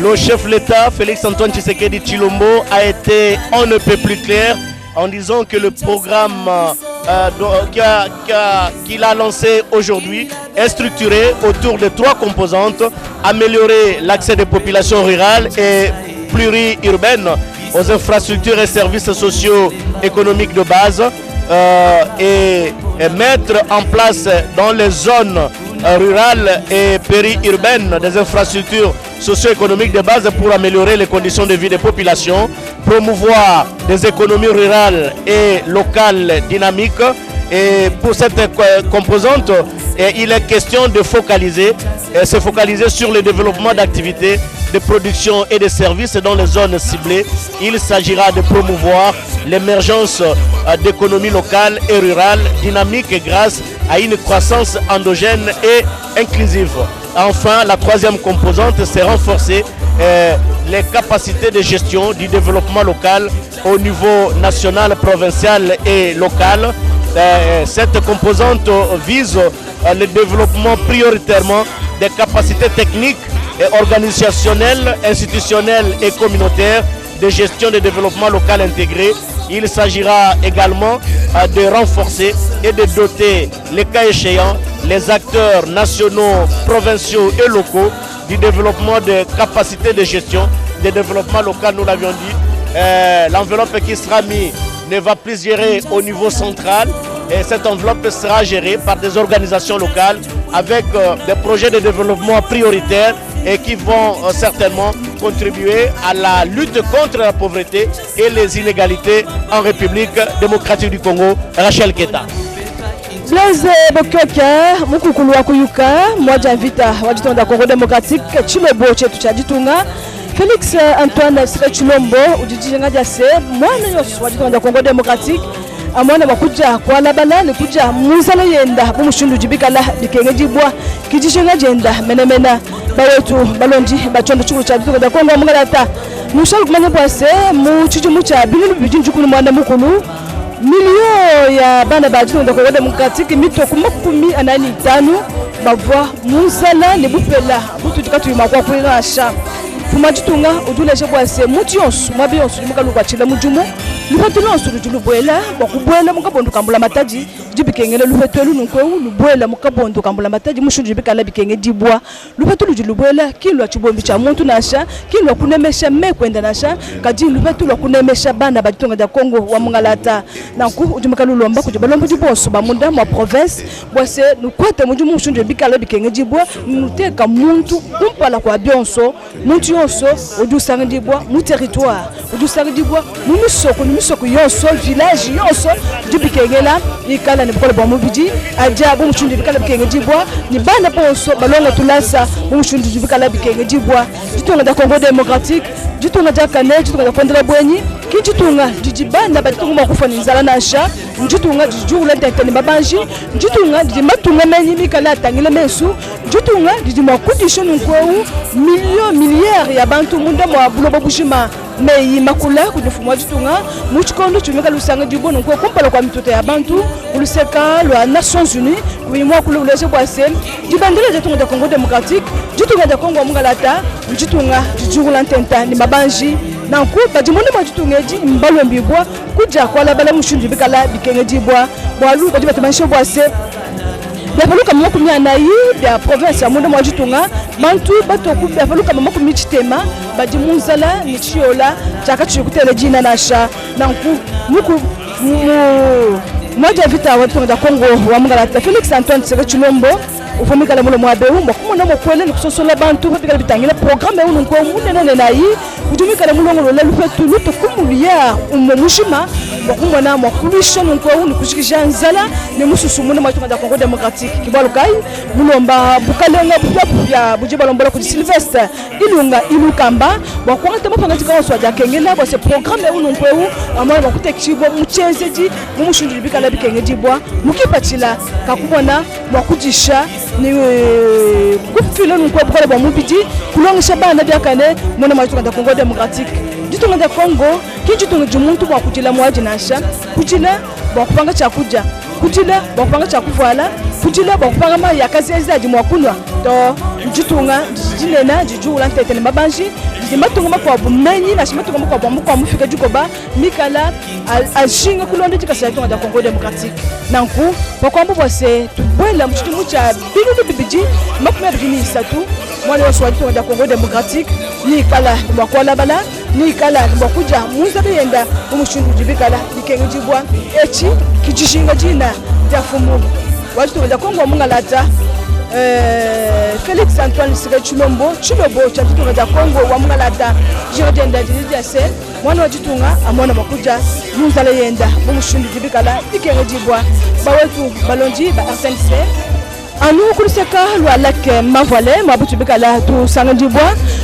le chef de l'État, Félix-Antoine Tshisekedi Tshilombo, a été on ne peut plus clair en disant que le programme qu'il a lancé aujourd'hui est structuré autour de 3 composantes: améliorer l'accès des populations rurales et pluriurbaines aux infrastructures et services sociaux économiques de base et mettre en place dans les zones rurales et périurbaines des infrastructures socio-économiques de base pour améliorer les conditions de vie des populations, promouvoir des économies rurales et locales dynamiques. Et pour cette composante, il est question de se focaliser sur le développement d'activités de production et de services dans les zones ciblées. Il s'agira de promouvoir l'émergence d'économies locales et rurales dynamiques grâce à une croissance endogène et inclusive. Enfin, la 3e composante, c'est renforcer les capacités de gestion du développement local au niveau national, provincial et local. Cette composante vise le développement prioritairement des capacités techniques et organisationnelles, institutionnelles et communautaires de gestion de développement local intégré. Il s'agira également de renforcer et de doter, les cas échéants, les acteurs nationaux, provinciaux et locaux du développement de capacités de gestion de développement local, nous l'avions dit. L'enveloppe qui sera mise ne va plus gérer au niveau central, et cette enveloppe sera gérée par des organisations locales avec des projets de développement prioritaires et qui vont certainement contribuer à la lutte contre la pauvreté et les inégalités en République démocratique du Congo. Rachel Keta. Blaise Bokokia, mukukulu wa kuyuka, mwaja vita wajitonda Congo démocratique, Tshilombo chetu cha jitunga. Félix Antoine Tshilombo ujijenga jase mwana yosu wajitonda Congo démocratique. Amwana bakuja kwa labala ni kuja muzala yenda bumushundu jibikala dikenge jibwa kijishenga jenda menemena bawetu balondi bachondo chukuru cha bituko da Kongo mungalata mushalu kumanya bwase mu chijumu cha bilulu bijinju kulu mwana mukulu milio ya bana bajino da Kongo démocratique mito kumakumi anani tanu bavwa muzala ni bupela butu jikatu imakwa kulina sha fumajitunga uduleshe bwase mutiyonsu mwabiyonsu mukalu kwa chila mujumu lupetu lonsu lujulubwela bakubwela mukabondo kambula mataji jibikengele lupetu lununkweu lubwela mukabondo kambula mataji mushudu jibikala bikenge dibwa lupetu lujulubwela kilwa chibombi cha muntu nasha kilwa kunemesha mekwenda nasha kaji lupetu lwa kunemesha bana bajitonga da Kongo wa mungalata nanku ujumakalu lomba kujibalombo jibonsu bamunda mwa province bwase nukwete mujumu mushudu jibikala bikenge dibwa muteka muntu kumpala kwa bionso muntu yonso ujusanga dibwa mu territoire ujusanga dibwa mu misoko yonso village yonso dibikengela ikala ni bukole bwa mubiji ajabu muchundi bikala bikenge dibwa ni bana bonso balonga tulasa muchundi dibikala bikenge dibwa jitonga da Congo démocratique jitonga da Kanel jitonga da Fondela Bwenyi kijitunga jijibana batunga makufa ninzala nasha njitunga jijula ntenteni babanji njitunga jimatunga menyi mikala tangile mesu njitunga jimakudisho nkweu milliards ya bantu munda mwa bulobo bushima meyi makula kujifumwa jitunga muchikondo chumeka lusanga jibono kwa kumpala kwa mitoto ya bantu uluseka lwa Nations Unies kuimwa kule ulese kwa sem jibandele jitunga da Congo démocratique jitunga da Congo mungalata jitunga jijula ntenta ni mabanji na nkuba jimunde mwa jitungeji mbalo mbibwa kuja kwa labala mushundi bikala bikenge jibwa bwalu kwa jibata mansho bwase yafaluka makumya nayi ya province ya munde mwa jitunga bantu batoku yafaluka makumya chitema bajimunzala ni chiola chaka chikutele jina nasha na muku moja vita watu wa Kongo wa mungalata Félix Antoine Tshilombo ufumika la mulo mwabeu mwakumona mwakwele ni kusosola bantu kwa bitangile programme unu kwa munene nayi ujumika la mulo ngolo lelu fetu luto kumulia umushima mwakumwana mwakulisha nunkweu nikushikisha nzala ne mususu muna mwatunga da Congo Democratique kibalukai mulomba bukalenga bupya buje balombola ku Sylvestre ilunga ilukamba bwakwanga mapanga tika oswa ja kengela bwa ce programme ununkweu amwa bakutekibo muchezeji mumushunjiri bikala bikengeji bwa mukipatila kakubona mwakujisha ni kufilo nunkwe bukala bwa mupiti kulongisha bana byakane mwana mwatunga da Congo Democratique jitunga da Congo kijitunga jumuntu bwa kujila mwaji nasha kujila bwa kupanga chakuja kujila bwa kupanga chakuvala kujila bwa kupanga ma yakazi ezaji mwakunwa to jitunga jinena jijula ntete ne mabanji jimatunga makwa bumenyi na shimatunga makwa bwa mukwa mufika jukoba mikala ashinga kulonde jikasa tunga da Congo Democratique nanku bakwambo bose tubwela mchitumu cha bilulu bibiji makumya bini isatu mwana waswa tunga da Congo Democratique ni kala mwakwala bala ni kala mwakuja munza biyenda umushundu jibikala dikengijibwa echi kijishinga jina jafumu watu tunga da Congo mungalata Félix Antoine Sire Chilombo Chilobo cha tunga da Congo wa mungalata jirodenda jidijase mwana wa jitunga amwana makuja munzala yenda umushundu jibikala dikengijibwa bawetu balonji ba RTNC anu kuliseka lwalake mavale mabutu bikala tu sangandibwa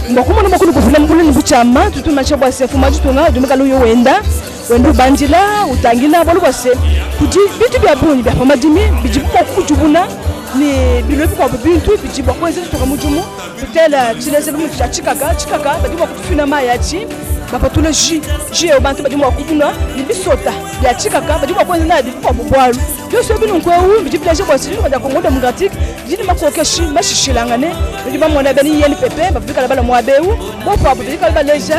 mbakumana makulu kufuna mkulu nibuchama tutuma chabwa sefu majitunga dumikala uyo wenda wendu bandila utangila bolu bose kuji bitu bya bunyi bya pamadimi bijibuko kujubuna ni bilobi kwa bintu bijibuko kweze tutoka mujumu tutela chileze bimu chikaka badibuko kutufina mayachi bapatule ji abantu badibuko kufuna ni bisota bya chikaka badibuko kweze na bibuko bubwalu byose binu nkwewu bijibuko kwa siri kwa Congo Democratique jini makokeshi mashishilangane ndiba mwana beni yeni pepe babikala bala mwabeu bopo abu bikala baleja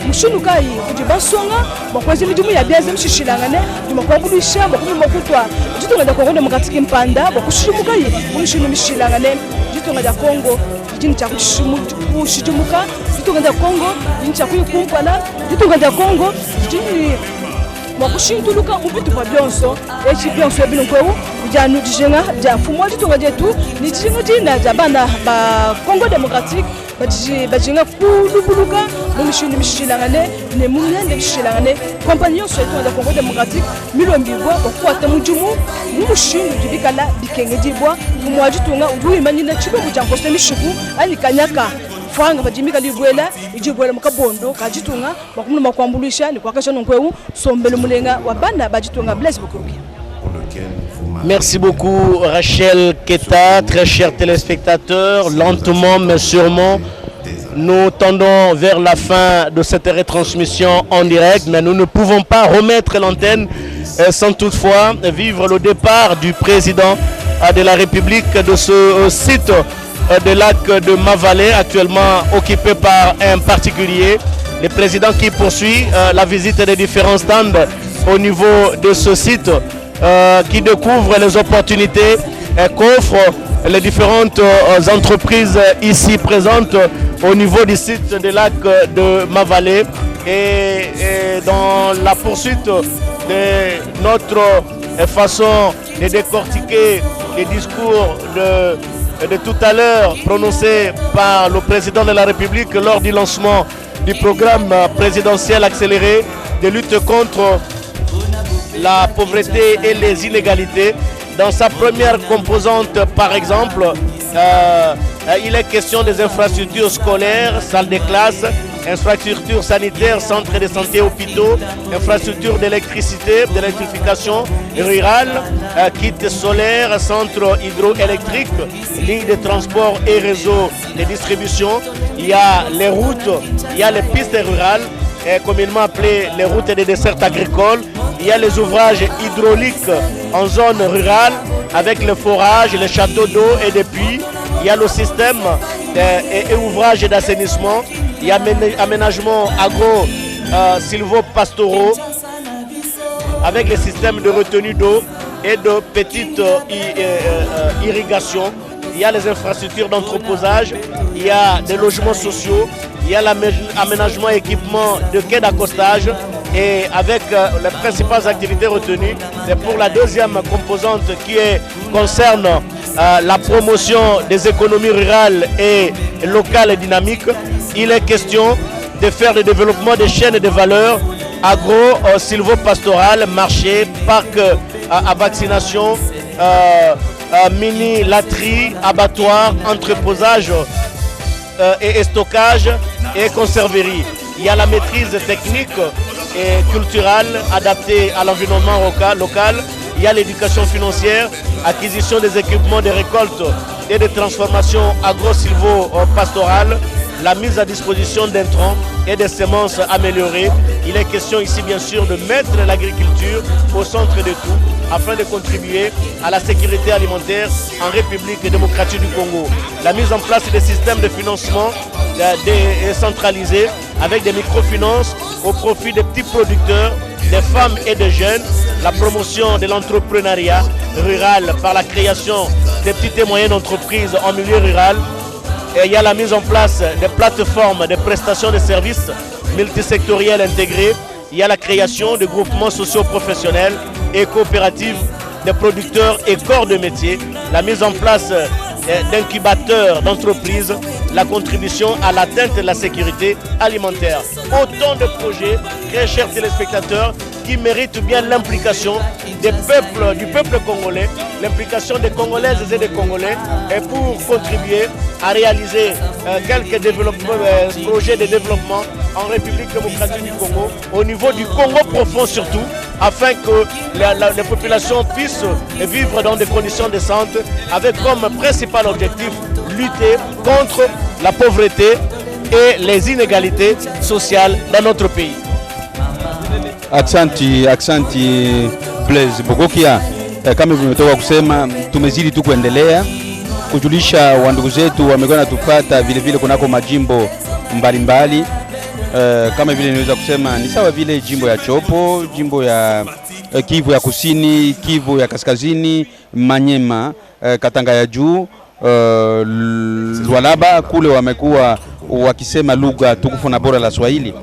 mushunu kai kujiba songa bakwezi mijumu ya biaze mshishilangane ndima kwa budisha bakumi makutwa jitunga da Congo Democratique mpanda bakushimu kai mushunu mishilangane jitunga da Congo jini cha kushijumuka jitunga da Congo jini cha kuyikumpala jitunga da Congo jini mwakushintuluka mubitu kwa byonso echi byonso bino kwewu janu jijenga ja fumo jitunga jetu ni jijenga jina ja bana ba Congo Democratique bajinga kulubuluka mumishini mishilangane ne mumyande mishilangane compagnon so da Congo Democratique milombibwa bakwata mujumu mumushini jibikala dikengejibwa mumwajitunga ubuimanyina chibo kujankoste mishuku ani kanyaka fanga bajimika libwela ijibwela mukabondo kajitunga bakumuna makwambulisha ni kwakasha nonkweu sombelo mulenga wabana bajitunga Blaise Bokokia. Merci beaucoup Rachel Keta, très chers téléspectateurs, lentement mais sûrement nous tendons vers la fin de cette retransmission en direct, mais nous ne pouvons pas remettre l'antenne sans toutefois vivre le départ du président de la République de ce site de lac de Mavale, actuellement occupé par un particulier. Le président qui poursuit la visite des différents stands au niveau de ce site, qui découvre les opportunités qu'offrent les différentes entreprises ici présentes au niveau du site de lac de Mavale. Et dans la poursuite de notre façon de décortiquer les discours de tout à l'heure prononcé par le président de la République lors du lancement du programme présidentiel accéléré de lutte contre la pauvreté et les inégalités. Dans sa première composante, par exemple, il est question des infrastructures scolaires, salles de classe, infrastructures sanitaires, centres de santé, hôpitaux, infrastructures d'électricité, d'électrification rurale, kits solaires, centres hydroélectriques, lignes de transport et réseaux de distribution. Il y a les routes, il y a les pistes rurales, communément appelées les routes des dessertes agricoles. Il y a les ouvrages hydrauliques en zone rurale avec le forage, les châteaux d'eau et des puits. Il y a le système et ouvrages d'assainissement. Il y a aménagement agro-silvopastoraux avec les systèmes de retenue d'eau et de petite irrigation. Il y a les infrastructures d'entreposage, il y a des logements sociaux, il y a l'aménagement et équipement de quai d'accostage. Et avec les principales activités retenues, c'est pour la deuxième composante qui concerne la promotion des économies rurales et locales et dynamiques. Il est question de faire le développement des chaînes de valeur agro-silvopastoral, marché, parc à vaccination, mini laterie, abattoir, entreposage et stockage et conserverie. Il y a la maîtrise technique et culturelle adaptée à l'environnement local. Il y a l'éducation financière, acquisition des équipements de récolte et de transformation agro-silvo-pastorale, la mise à disposition d'intrants et de semences améliorées. Il est question ici bien sûr de mettre l'agriculture au centre de tout afin de contribuer à la sécurité alimentaire en République démocratique du Congo. La mise en place des systèmes de financement décentralisés avec des microfinances au profit des petits producteurs, des femmes et des jeunes, la promotion de l'entrepreneuriat rural par la création des petites et moyennes entreprises en milieu rural. Et il y a la mise en place des plateformes de prestations de services multisectoriels intégrés. Il y a la création de groupements socio-professionnels et coopératives de producteurs et corps de métier, la mise en place d'incubateurs d'entreprises, la contribution à l'atteinte de la sécurité alimentaire. Autant de projets, très chers téléspectateurs, qui méritent bien l'implication du peuple congolais, l'implication des Congolaises et des Congolais, et pour contribuer à réaliser quelques projets de développement en République démocratique du Congo, au niveau du Congo profond surtout, afin que les populations puissent vivre dans des conditions décentes, avec comme principal objectif lutter contre la pauvreté et les inégalités sociales dans notre pays. Aksanti Blaise Bokokia, kama vimetoka kusema, tumezidi tu kuendelea kujulisha wandugu zetu wamekuwa natupata vile vile kunako majimbo mbalimbali. Kama vile niweza kusema ni sawa vile jimbo ya Chopo, jimbo ya Kivu ya Kusini, Kivu ya Kaskazini, Manyema, Katanga ya Juu, Lualaba, kule wamekuwa wakisema lugha tukufu na bora la Swahili.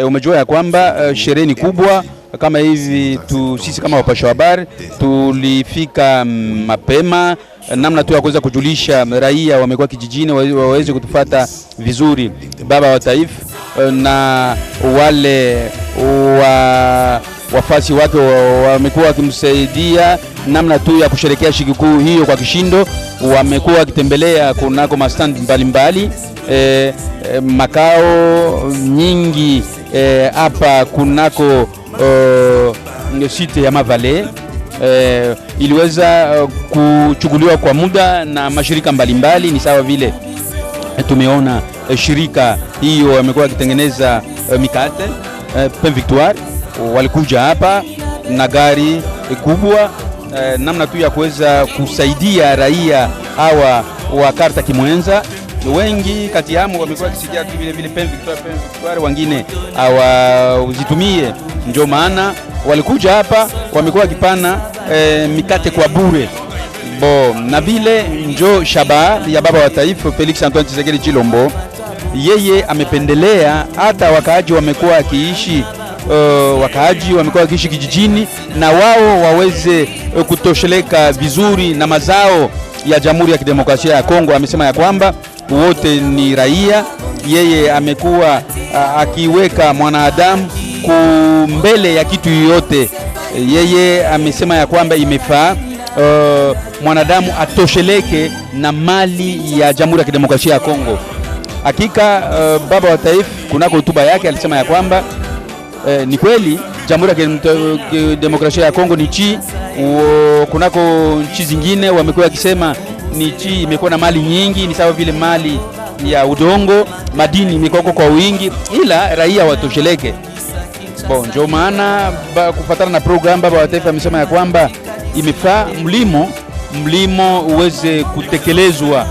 Umejua ya kwamba sherehe ni kubwa kama hivi sisi kama wapasha habari tulifika mapema namna tu ya kuweza kujulisha raia wamekuwa kijijini waweze kutufuata vizuri. Baba wa taifa na wale wafasi wake wamekuwa wakimsaidia namna tu ya kusherehekea sikukuu hiyo kwa kishindo. Wamekuwa wakitembelea kunako mastand mbalimbali makao nyingi hapa kunako site ya Mavale iliweza kuchukuliwa kwa muda na mashirika mbalimbali. Ni sawa vile tumeona shirika hiyo wamekuwa wakitengeneza mikate Pain Victoire, walikuja hapa na gari kubwa namna tu ya kuweza kusaidia raia hawa wa karta kimwenza. Wengi kati yao wamekuwa kisikia vile vile Pain Victoire, wengine hawazitumie, ndio maana walikuja hapa wamekuwa wakipana mikate kwa bure. Na vile njo shaba ya baba wa taifa Felix Antoine Tshisekedi Tshilombo, yeye amependelea hata wakaaji wamekuwa wakiishi kijijini na wao waweze kutosheleka vizuri na mazao ya Jamhuri ya Kidemokrasia ya Kongo. Amesema ya kwamba wote ni raia. Yeye amekuwa akiweka mwanadamu mbele ya kitu yote. Yeye amesema ya kwamba imefaa mwanadamu atosheleke na mali ya Jamhuri ya Kidemokrasia ya Kongo. Hakika baba wa taifa kunako hotuba yake alisema ya kwamba ni kweli Jamhuri ya Kidemokrasia ya Kongo ni nchi, kunako nchi zingine wamekuwa wakisema ni nchi imekuwa na mali nyingi, ni sawa vile mali ya udongo, madini imekuwa kwa wingi, ila raia watosheleke. Ndio maana kufuatana na program baba wa taifa amesema ya kwamba imefaa mlimo uweze kutekelezwa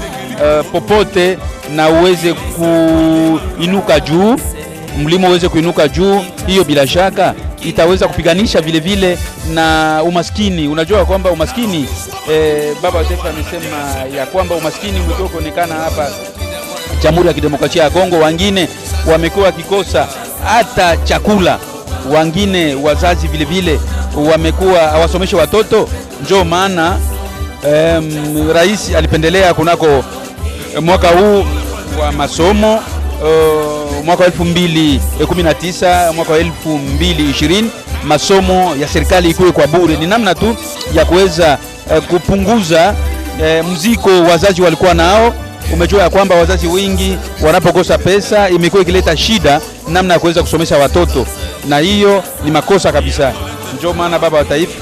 popote na uweze kuinuka juu. Mlimo uweze kuinuka juu, hiyo bila shaka itaweza kupiganisha vile vile na umaskini. Unajua kwamba umaskini baba wa taifa amesema ya kwamba umaskini umekuwa kuonekana hapa Jamhuri ya Kidemokrasia ya Kongo. Wengine wamekuwa kikosa hata chakula, wengine wazazi vile vile wamekuwa hawasomeshe watoto. Ndio maana rais alipendelea kunako mwaka huu wa masomo mwaka wa 2019 mwaka wa 2020 masomo ya serikali ikuwe kwa bure. Ni namna tu ya kuweza kupunguza mzigo wazazi walikuwa nao. Umejua ya kwamba wazazi wengi wanapokosa pesa imekuwa ikileta shida namna ya kuweza kusomesha watoto, na hiyo ni makosa kabisa. Ndio maana baba wa taifa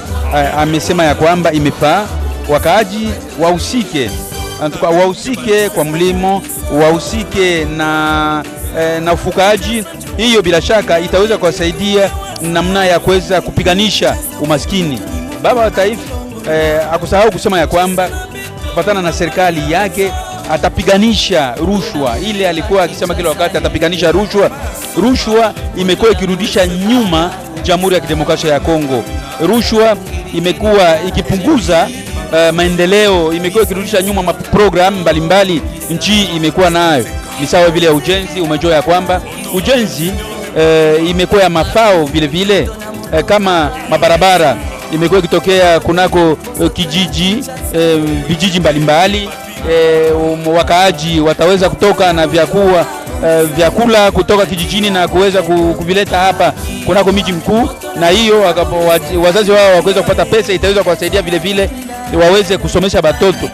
amesema ya kwamba imefaa wakaaji wahusike kwa mlimo, wahusike na ufukaji. Hiyo bila shaka itaweza kuwasaidia namna ya kuweza kupiganisha umaskini. Baba wa taifa akusahau kusema ya kwamba kufatana na serikali yake atapiganisha rushwa. Ile alikuwa akisema kila wakati atapiganisha rushwa. Rushwa imekuwa ikirudisha nyuma Jamhuri ya Kidemokrasia ya Kongo. Rushwa imekuwa ikipunguza maendeleo, imekuwa ikirudisha nyuma program mbalimbali nchi imekuwa nayo. Ni sawa vile ujenzi. Umejua ya kwamba ujenzi imekuwa ya mafao vile vile, kama mabarabara imekuwa ikitokea kunako vijiji mbalimbali. Wakaaji wataweza kutoka na vyakula kutoka kijijini na kuweza kuvileta hapa kunako miji mkuu, na hiyo wazazi wao waweza kupata pesa, itaweza kuwasaidia vile vile waweze kusomesha watoto.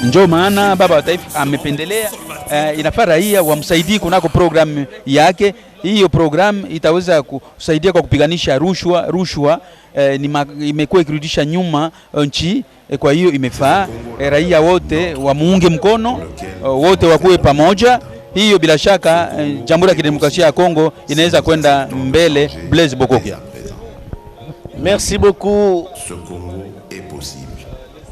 Ndio maana baba wa taifa amependelea inafaa raia wamsaidie kunako programu yake. Hiyo programu itaweza kusaidia kwa kupiganisha rushwa. Imekuwa ikirudisha nyuma nchi. Kwa hiyo imefaa raia wote wamuunge mkono, wote wakuwe pamoja. Hiyo bila shaka Jamhuri ya Kidemokrasia ya Kongo inaweza kwenda mbele. Blaise Bokokia. Merci beaucoup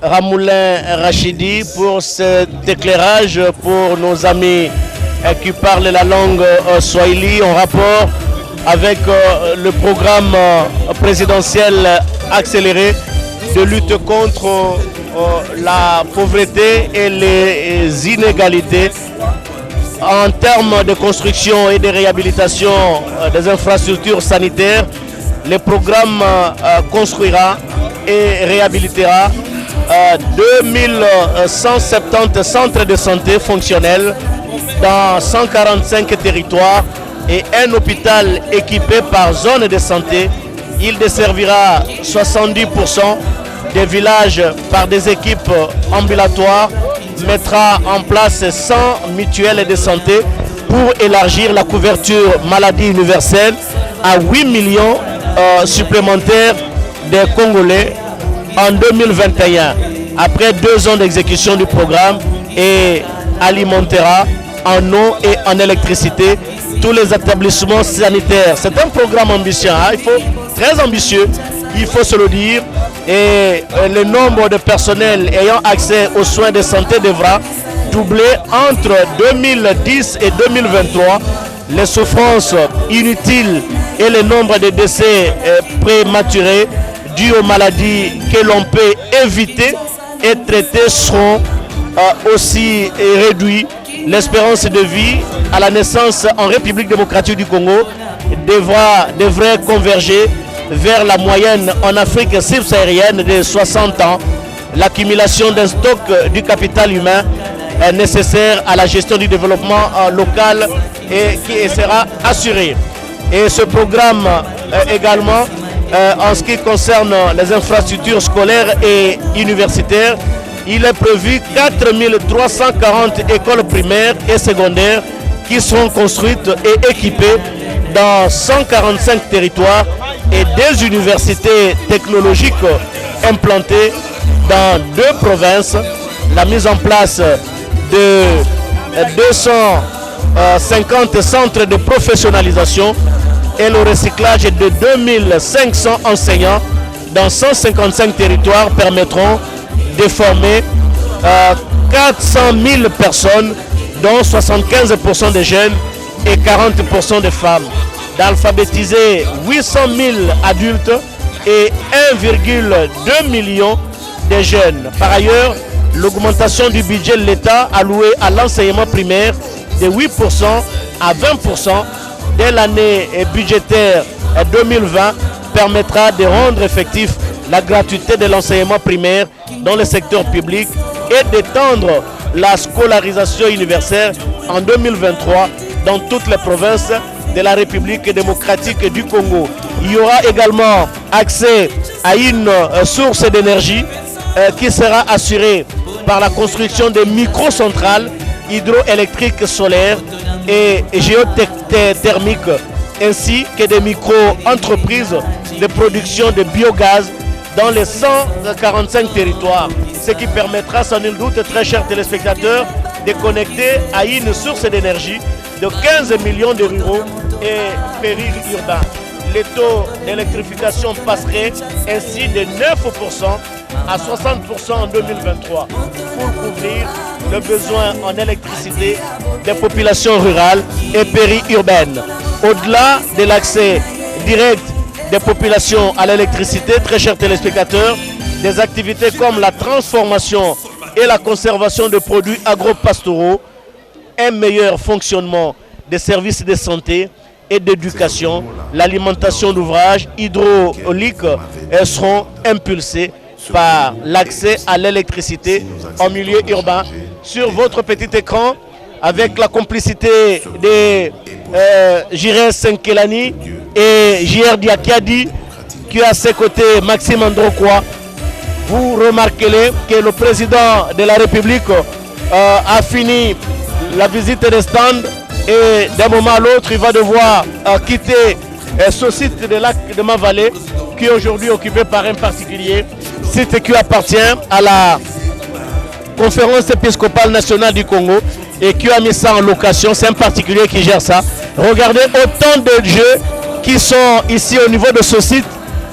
Ramoulin Rachidi pour cet éclairage pour nos amis qui parlent la langue swahili en rapport avec le programme présidentiel accéléré de lutte contre la pauvreté et les inégalités en termes de construction et de réhabilitation des infrastructures sanitaires. Le programme construira et réhabilitera 2170 centres de santé fonctionnels dans 145 territoires et un hôpital équipé par zone de santé. Il desservira 70% des villages par des équipes ambulatoires, mettra en place 100 mutuelles de santé pour élargir la couverture maladie universelle à 8 millions supplémentaires de Congolais en 2021, après 2 ans d'exécution du programme, et alimentera en eau et en électricité tous les établissements sanitaires. C'est un programme ambitieux, très ambitieux, il faut se le dire, et le nombre de personnels ayant accès aux soins de santé devra doubler entre 2010 et 2023. Les souffrances inutiles et le nombre de décès prématurés dus aux maladies que l'on peut éviter et traiter seront aussi réduits. L'espérance de vie à la naissance en République démocratique du Congo devrait converger vers la moyenne en Afrique subsaharienne de 60 ans. L'accumulation d'un stock du capital humain est nécessaire à la gestion du développement local et qui sera assurée. Et ce programme également, en ce qui concerne les infrastructures scolaires et universitaires, il est prévu 4340 écoles primaires et secondaires qui seront construites et équipées dans 145 territoires et des universités technologiques implantées dans 2 provinces. La mise en place de 250 centres de professionnalisation et le recyclage de 2500 enseignants dans 155 territoires permettront de former 400 000 personnes, dont 75% de jeunes et 40% de femmes, d'alphabétiser 800 000 adultes et 1,2 million de jeunes. Par ailleurs, l'augmentation du budget de l'État alloué à l'enseignement primaire de 8% à 20% dès l'année budgétaire 2020 permettra de rendre effectif la gratuité de l'enseignement primaire dans le secteur public et d'étendre la scolarisation universelle en 2023 dans toutes les provinces de la République démocratique du Congo. Il y aura également accès à une source d'énergie qui sera assurée par la construction de microcentrales hydroélectriques solaires et géothermiques, ainsi que des micro-entreprises de production de biogaz dans les 145 territoires, ce qui permettra sans nul doute, très chers téléspectateurs, de connecter à une source d'énergie de 15 millions de ruraux et périurbains. Les taux d'électrification passeraient ainsi de 9% à 60% en 2023 pour couvrir le besoin en électricité des populations rurales et périurbaines. Au-delà de l'accès direct des populations à l'électricité, très chers téléspectateurs, des activités comme la transformation et la conservation de produits agro-pastoraux, un meilleur fonctionnement des services de santé et d'éducation, l'alimentation d'ouvrages hydrauliques seront impulsés par l'accès à l'électricité en milieu urbain. Sur votre petit écran, avec la complicité de Jires Nkelani et JR Diakadi, qui a à ses côtés Maxime Androkwa, vous remarquerez que le président de la République a fini la visite des stands et d'un moment à l'autre, il va devoir quitter ce site de lac de Mavale qui est aujourd'hui occupé par un particulier, site qui appartient à la conférence épiscopale nationale du Congo et qui a mis ça en location. C'est un particulier qui gère ça. Regardez autant de jeux qui sont ici au niveau de ce site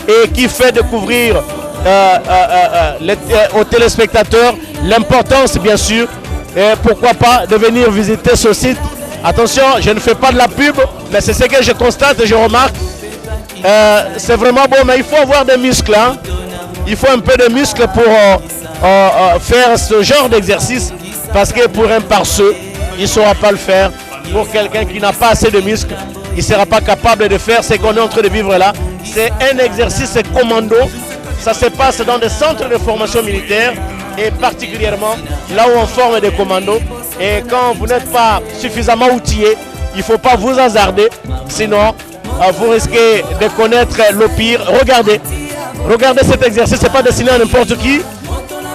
et qui fait découvrir aux téléspectateurs l'importance, bien sûr, et pourquoi pas de venir visiter ce site. Attention, je ne fais pas de la pub, mais c'est ce que je constate et je remarque. C'est vraiment bon, mais il faut avoir des muscles. Hein. Il faut un peu de muscles pour faire ce genre d'exercice, parce que pour un paresseux, il ne saura pas le faire. Pour quelqu'un qui n'a pas assez de muscles, il ne sera pas capable de faire ce qu'on est en train de vivre là. C'est un exercice commando. Ça se passe dans des centres de formation militaire et particulièrement là où on forme des commandos. Et quand vous n'êtes pas suffisamment outillé, il ne faut pas vous hasarder, sinon vous risquez de connaître le pire. Regardez cet exercice, ce n'est pas destiné à n'importe qui.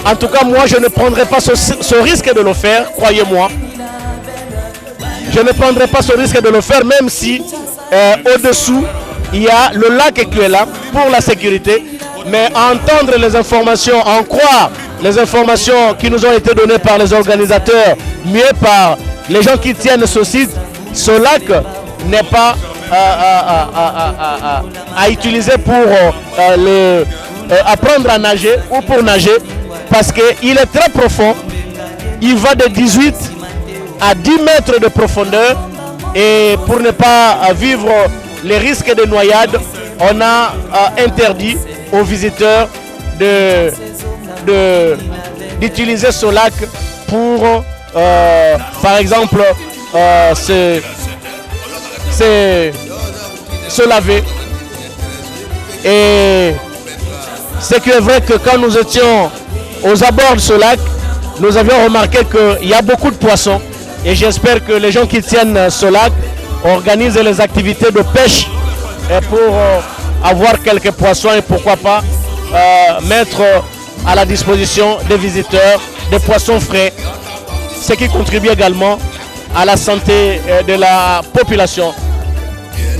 En tout cas, moi, je ne prendrai pas ce risque de le faire, croyez-moi. Je ne prendrai pas ce risque de le faire, même si au-dessous, il y a le lac qui est là pour la sécurité. Mais à entendre les informations, à en croire les informations qui nous ont été données par les organisateurs, mieux par les gens qui tiennent ce site, ce lac n'est pas à utiliser pour apprendre à nager ou pour nager, parce qu'il est très profond. Il va de 18 à 10 mètres de profondeur, et pour ne pas vivre les risques de noyade, on a interdit aux visiteurs d'utiliser ce lac pour, par exemple, se laver. Et ce qui est vrai que quand nous étions aux abords de ce lac, nous avions remarqué qu'il y a beaucoup de poissons. Et j'espère que les gens qui tiennent ce lac organisent les activités de pêche pour avoir quelques poissons et pourquoi pas mettre à la disposition des visiteurs des poissons frais, ce qui contribue également à la santé de la population.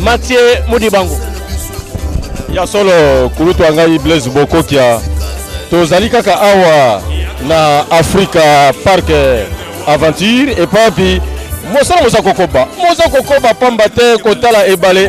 Mathieu Moudibango. Ya solo kulutu angai Blaise Bokokia tozali kaka awa na Africa Park Aventure et puis moza kokoba pamba te kotala ebale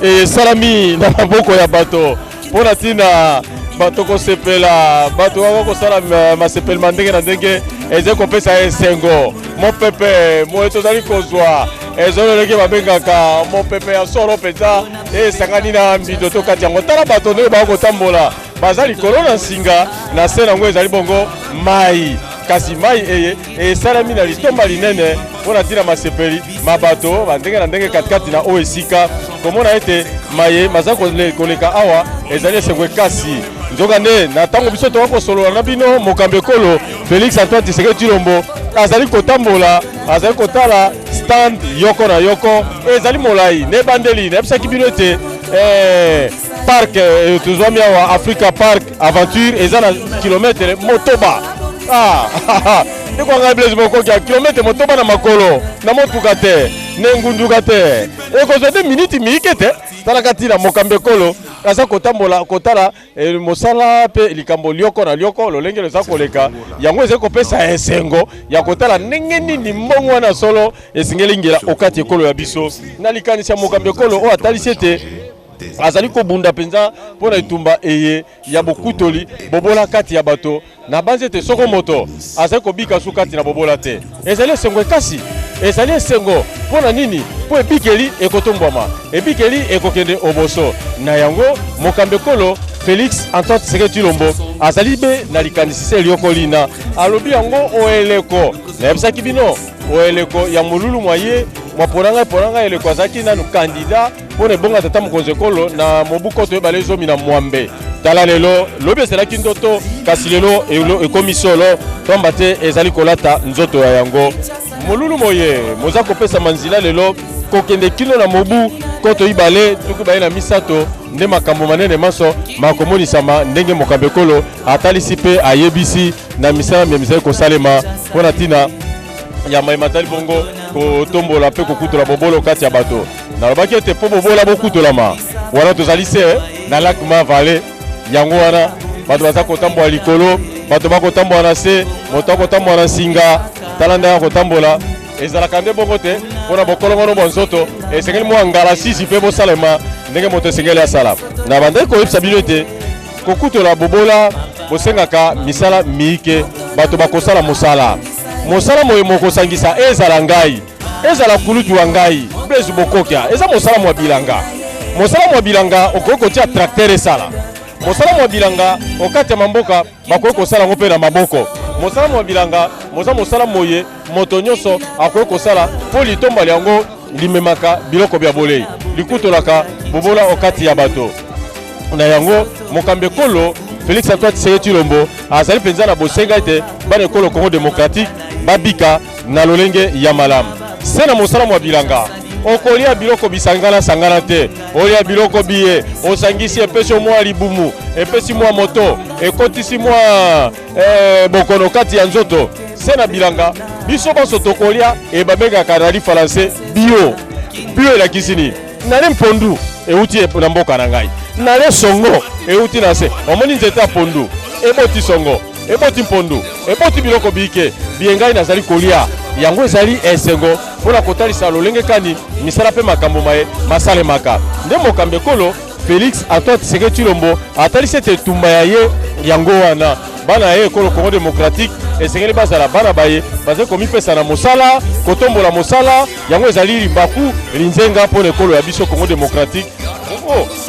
eye salami na maboko ya bato pona tina bato kosepela bato kosala masepelema ndenge na ndenge eze kopesa esengo mopepe mo tozali kozwa ezololeki babengaka mopepe ya solo mpenza esangani na mbido to kati yango tala bato ndenge bakotambola baza likolo na nsinga na se nango ezali bongo mai kasi mai eye esalami na litomba linene mpona ntina masepeli mabato bandenge na ndenge katikati na oyo esika komona ete maye maza koleka awa ezali esengo ekasi nzoka nde na ntango biso toka kosolola na bino mokambi ekolo Félix Antoine Tshisekedi Tshilombo azali kotambola azali kotala stand yoko na yoko ezali molai ne bandeli ne bisaki bino ete parc tozwami awa Africa Park Aventure eza na kilometre motoba ekwanga Blaise Bokoki ya kilometre motoba na makolo na motuka te ne ngunduka te ekozwa 2 minutes miike te talaka tina mokambe kolo aza kotambola kotala mosala pe likambo lioko na lioko lolenge eza koleka yango eza kopesa esengo ya kotala ndenge nini mbongo wana solo esingeli ngela okati ekolo ya biso na likanisa mokambe kolo o atalisi ete azali kobunda penza mpona etumba eye ya bokutoli bobola kati ya bato na banze te soko moto azali kobika su kati na bobola te ezali esengo ekasi ezali esengo mpona nini mpo ebikeli ekotombwama ebikeli ekokende oboso na yango mokambe kolo Félix Antoine Tshisekedi Tshilombo azali be na likanisisa elioko lina alobi yango oeleko nayebisaki bino oeleko ya molulu mwaye mwaponanga eleko azalaki nanu kandida mpona ebonga tata mokonzi ekolo na mobuko toyebala ezomi na mwambe tala lelo lobi ezalaki ndoto kasi lelo ekomi solo tomba te ezali kolata nzoto ya yango molulu moye moza kopesa manzila lelo kokende kino na mobu koto ibale tuku baye na misato nde makambo manene maso makomonisama ndenge mokambe kolo atalisi pe ayebisi na misala mizali kosalema mpona ntina ya maimatali bongo kotombola pe kokutola bobolo kati ya bato nalobaki ete mpo bobola bokutolama wana tozali se na lac Mavale yango wana bato baza kotambola likolo bato bakotambola na se moto akotambola na singa tala nde akotambola ezalaka nde bongo te mpona bokolongono bwa nzoto esengeli mwa ngala sisi mpe bosalema ndenge moto esengeli asala na bandeki koyebisa bino ete kokutola bobola bosengaka misala miike bato bakosala mosala moye mokosangisa ezala ngai ezala kulutu wa ngai Blaise Bokoki eza mosala mwa bilanga mosala mwa bilanga okoki kotia tracteur esala mosala mwa bilanga okati ya mamboka bakoki kosala ngo mpe na maboko mosala mwa bilanga moza mosala moye moto nyonso akoki kosala mpo litombala yango limemaka biloko bya bolei likutolaka bobola okati ya bato na yango mokambe kolo Félix Antoine Tshisekedi Tshilombo azali penza na bosenga ete bana ekolo Congo démocratique babika na lolenge ya malamu se na mosala mwa bilanga okolia biloko bisangana te olia biloko biye osangisi epesi mwa libumu epesi mwa moto ekotisi mwa bokono kati ya nzoto se na bilanga biso baso tokolia ebabengaka na français bio elakisi nini nale mpondu euti na mboka na ngai nale songo euti na se omoni nzete ya pondu eboti songo eboti mpondu eboti biloko bike biengai nazali kolia yango ezali esengo mpona kotalisa lolenge kani misala mpe makambo maye masalemaka nde mokambe kolo Félix Antoine Tshisekedi Tshilombo atalisi ete etumba ya ye yango wana bana ye ekolo Congo démocratique esengeli bazala bana baye bazali komipesa na mosala kotombola mosala yango ezali limbaku linzenga mpona ekolo ya biso Congo démocratique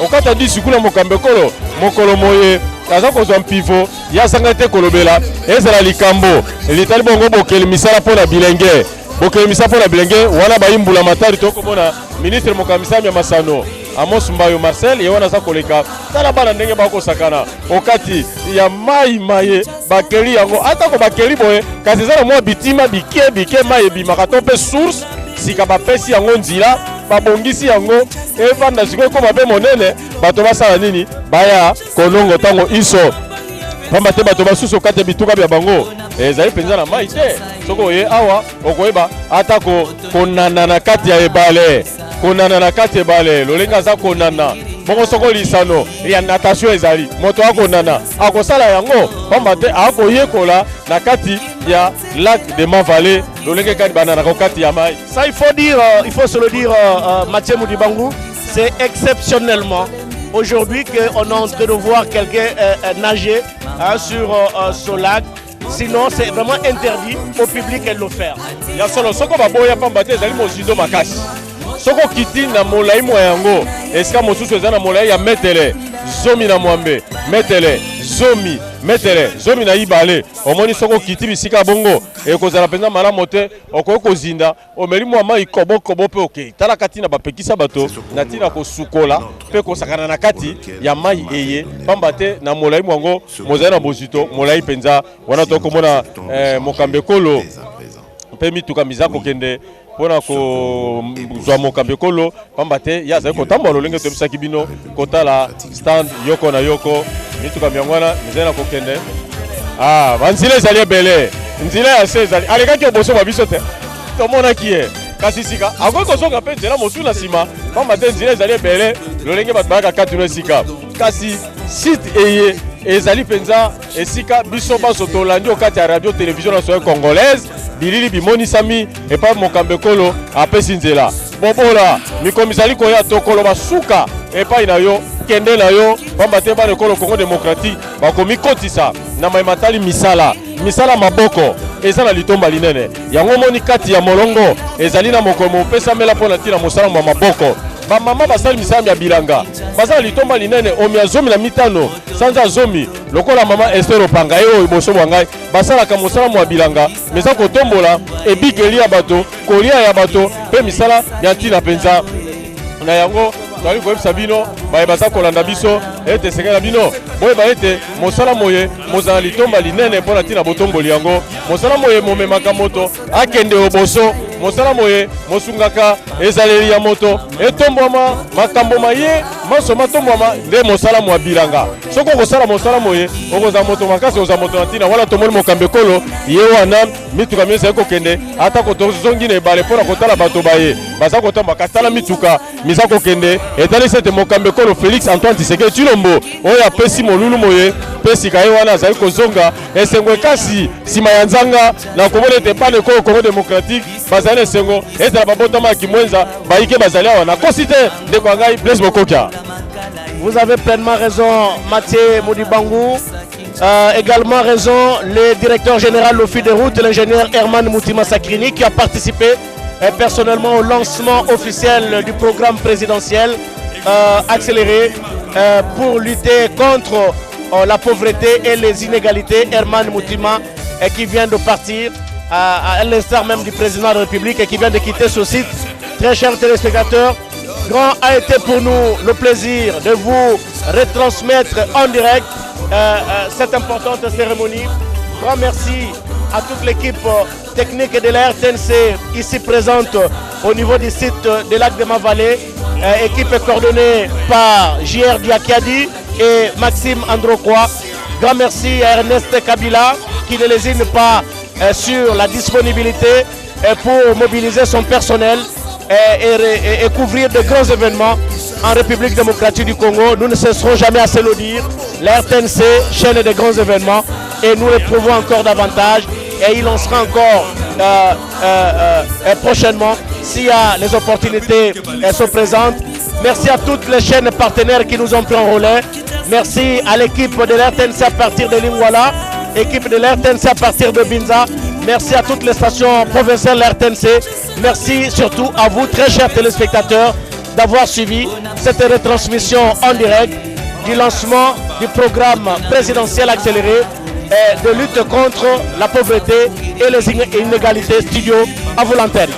okata di sikula mokambe kolo mokolo moye aza kozwa mpivo yazanga te kolobela ezala likambo litali bongo bokeli misala mpona bilenge bokeli misala mpona bilenge wana bayimbula matari tokomona ministre mokamisami ya masano Amos Mbayo Marcel ye wana aza koleka tala bana ndenge bakosakana okati ya maye bakeli yango atako bakeli boye kasi eza na mwa bitima bike maye bimaka to mpe source sika bapesi yango nzila babongisi yango evanda sikoyo ekoma mpe monene bato basala nini baya konongo ntango iso pamba te bato basusu okati ya bituka bya bango ezali mpenza na mai te soki oye awa okoyeba atako konana na kati ya ebale konana na kati ebale lolenge aza konana bongo soko lisano ya natation ezali moto akonana akosala yango pamba te akoyekola na kati ya lac de Mavale lolenge kani bananaka kati ya mai. Ça il faut se le dire Mathieu Moudibangou, c'est exceptionnellement aujourd'hui qu'on est en train de voir quelqu'un nager sur ce lac. Sinon, c'est vraiment interdit au public de le faire. Il y a solo soko baboya pamba te ezali mozindo makasi. Soko kiti na molai mwa yango eska mosusu eza na molai ya metele zomi na mwambe metele zomi na ibale omoni soko kiti bisika bongo ekozala penza malamu te okoki kozinda omeli mwa mai kobokobo mpe okei tala kati na bapekisa bato na ntina kosukola mpe kosakana na kati ya mai eye pamba te na molai mwango mozali na bozito molai penza wana tokomona mokambe kolo mpe mituka miza kokende mpona kozwa mokambi ekolo pamba te ye azali kotambola lolenge toyebisaki bino kotala stand yoko na yoko mituka yango wana mizali na kokende banzela ezali ebele nzela ya se ezali alekaki oboso bwa biso te tomonaki ye kasi sika akoki kozonga mpe nzela mosusu na nsima pamba te nzela ezali ebele lolenge bato bayaka katino esika kasi site eye ezali mpenza esika biso baso tolandi okati ya radio télévision nationale congolaise bilili bimonisami epa mokambi ekolo apesi nzela bobola mikolo mizali koya tokoloba suka epai na yo kende na yo pamba te bana ekolo Congo démocratique bakomikotisa na maimatali misala maboko eza na litomba linene yango moni kati ya molongo ezali na mokolo mopesamela mpo na ntina mosala mwa maboko bamama basali misala ya bilanga baza na litomba linene omi ya zomi na mitano sanza zomi lokola mama Esther Opanga ye oyo boso bwa ngai basalaka mosala mwa bilanga meza kotombola ebikeli ya bato kolia ya bato mpe misala ya ntina mpenza na yango toali koyebisa bino baye baza kolanda biso ete esengeli na bino boyeba ete mosala moye mozala litomba linene mpo na ntina botomboli yango mosala moye momemaka moto akende oboso mosala moye mosungaka ezaleli ya moto etombwama makambo maye maso matombwama nde mosala mwa bilanga soki okosala mosala moye okozala moto makasi okozala moto na ntina wana tomoni mokambi ekolo ye wana mituka mio ezali kokende atako tozongi na ebale mpo na kotala bato baye baza kotamba kasi tala mituka miza kokende etalisi ete mokambi ekolo Félix Antoine Tshisekedi Tshilombo oyo apesi molulu moye mpe sika ye wana azali kozonga esengo ekasi nsima ya nzanga na komona ete bana ekolo Congo démocratique bazali na esengo ezala babotama kimwenza bayike bazali awa nakosi te ndeko ya ngai Blaise Bokokia. Vous avez pleinement raison, Mathieu Moudibangou. Également raison, le directeur général de l'Office de route, l'ingénieur Herman Moutima Sakrini, qui a participé personnellement au lancement officiel du programme présidentiel accéléré pour lutter contre la pauvreté et les inégalités. Herman Moutima, qui vient de partir à l'instar même du président de la République et qui vient de quitter ce site. Très chers téléspectateurs, grand a été pour nous le plaisir de vous retransmettre en direct cette importante cérémonie. Grand merci à toute l'équipe technique de la RTNC ici présente au niveau du site de Lac de Mavallée. Équipe coordonnée par JR Diakiadi et Maxime Androkwa. Grand merci à Ernest Kabila qui ne lésine pas sur la disponibilité pour mobiliser son personnel et couvrir de grands événements en République démocratique du Congo. Nous ne cesserons jamais à se le dire. La RTNC, chaîne de grands événements, et nous le prouvons encore davantage. Et il en sera encore prochainement s'il y a les opportunités se présentent. Merci à toutes les chaînes partenaires qui nous ont pris en relais. Merci à l'équipe de la RTNC à partir de Lingwala, équipe de la RTNC à partir de Binza. Merci à toutes les stations provinciales de la RTNC. Merci surtout à vous, très chers téléspectateurs, d'avoir suivi cette retransmission en direct du lancement du programme présidentiel accéléré de lutte contre la pauvreté et les inégalités. Studio à vous l'antenne.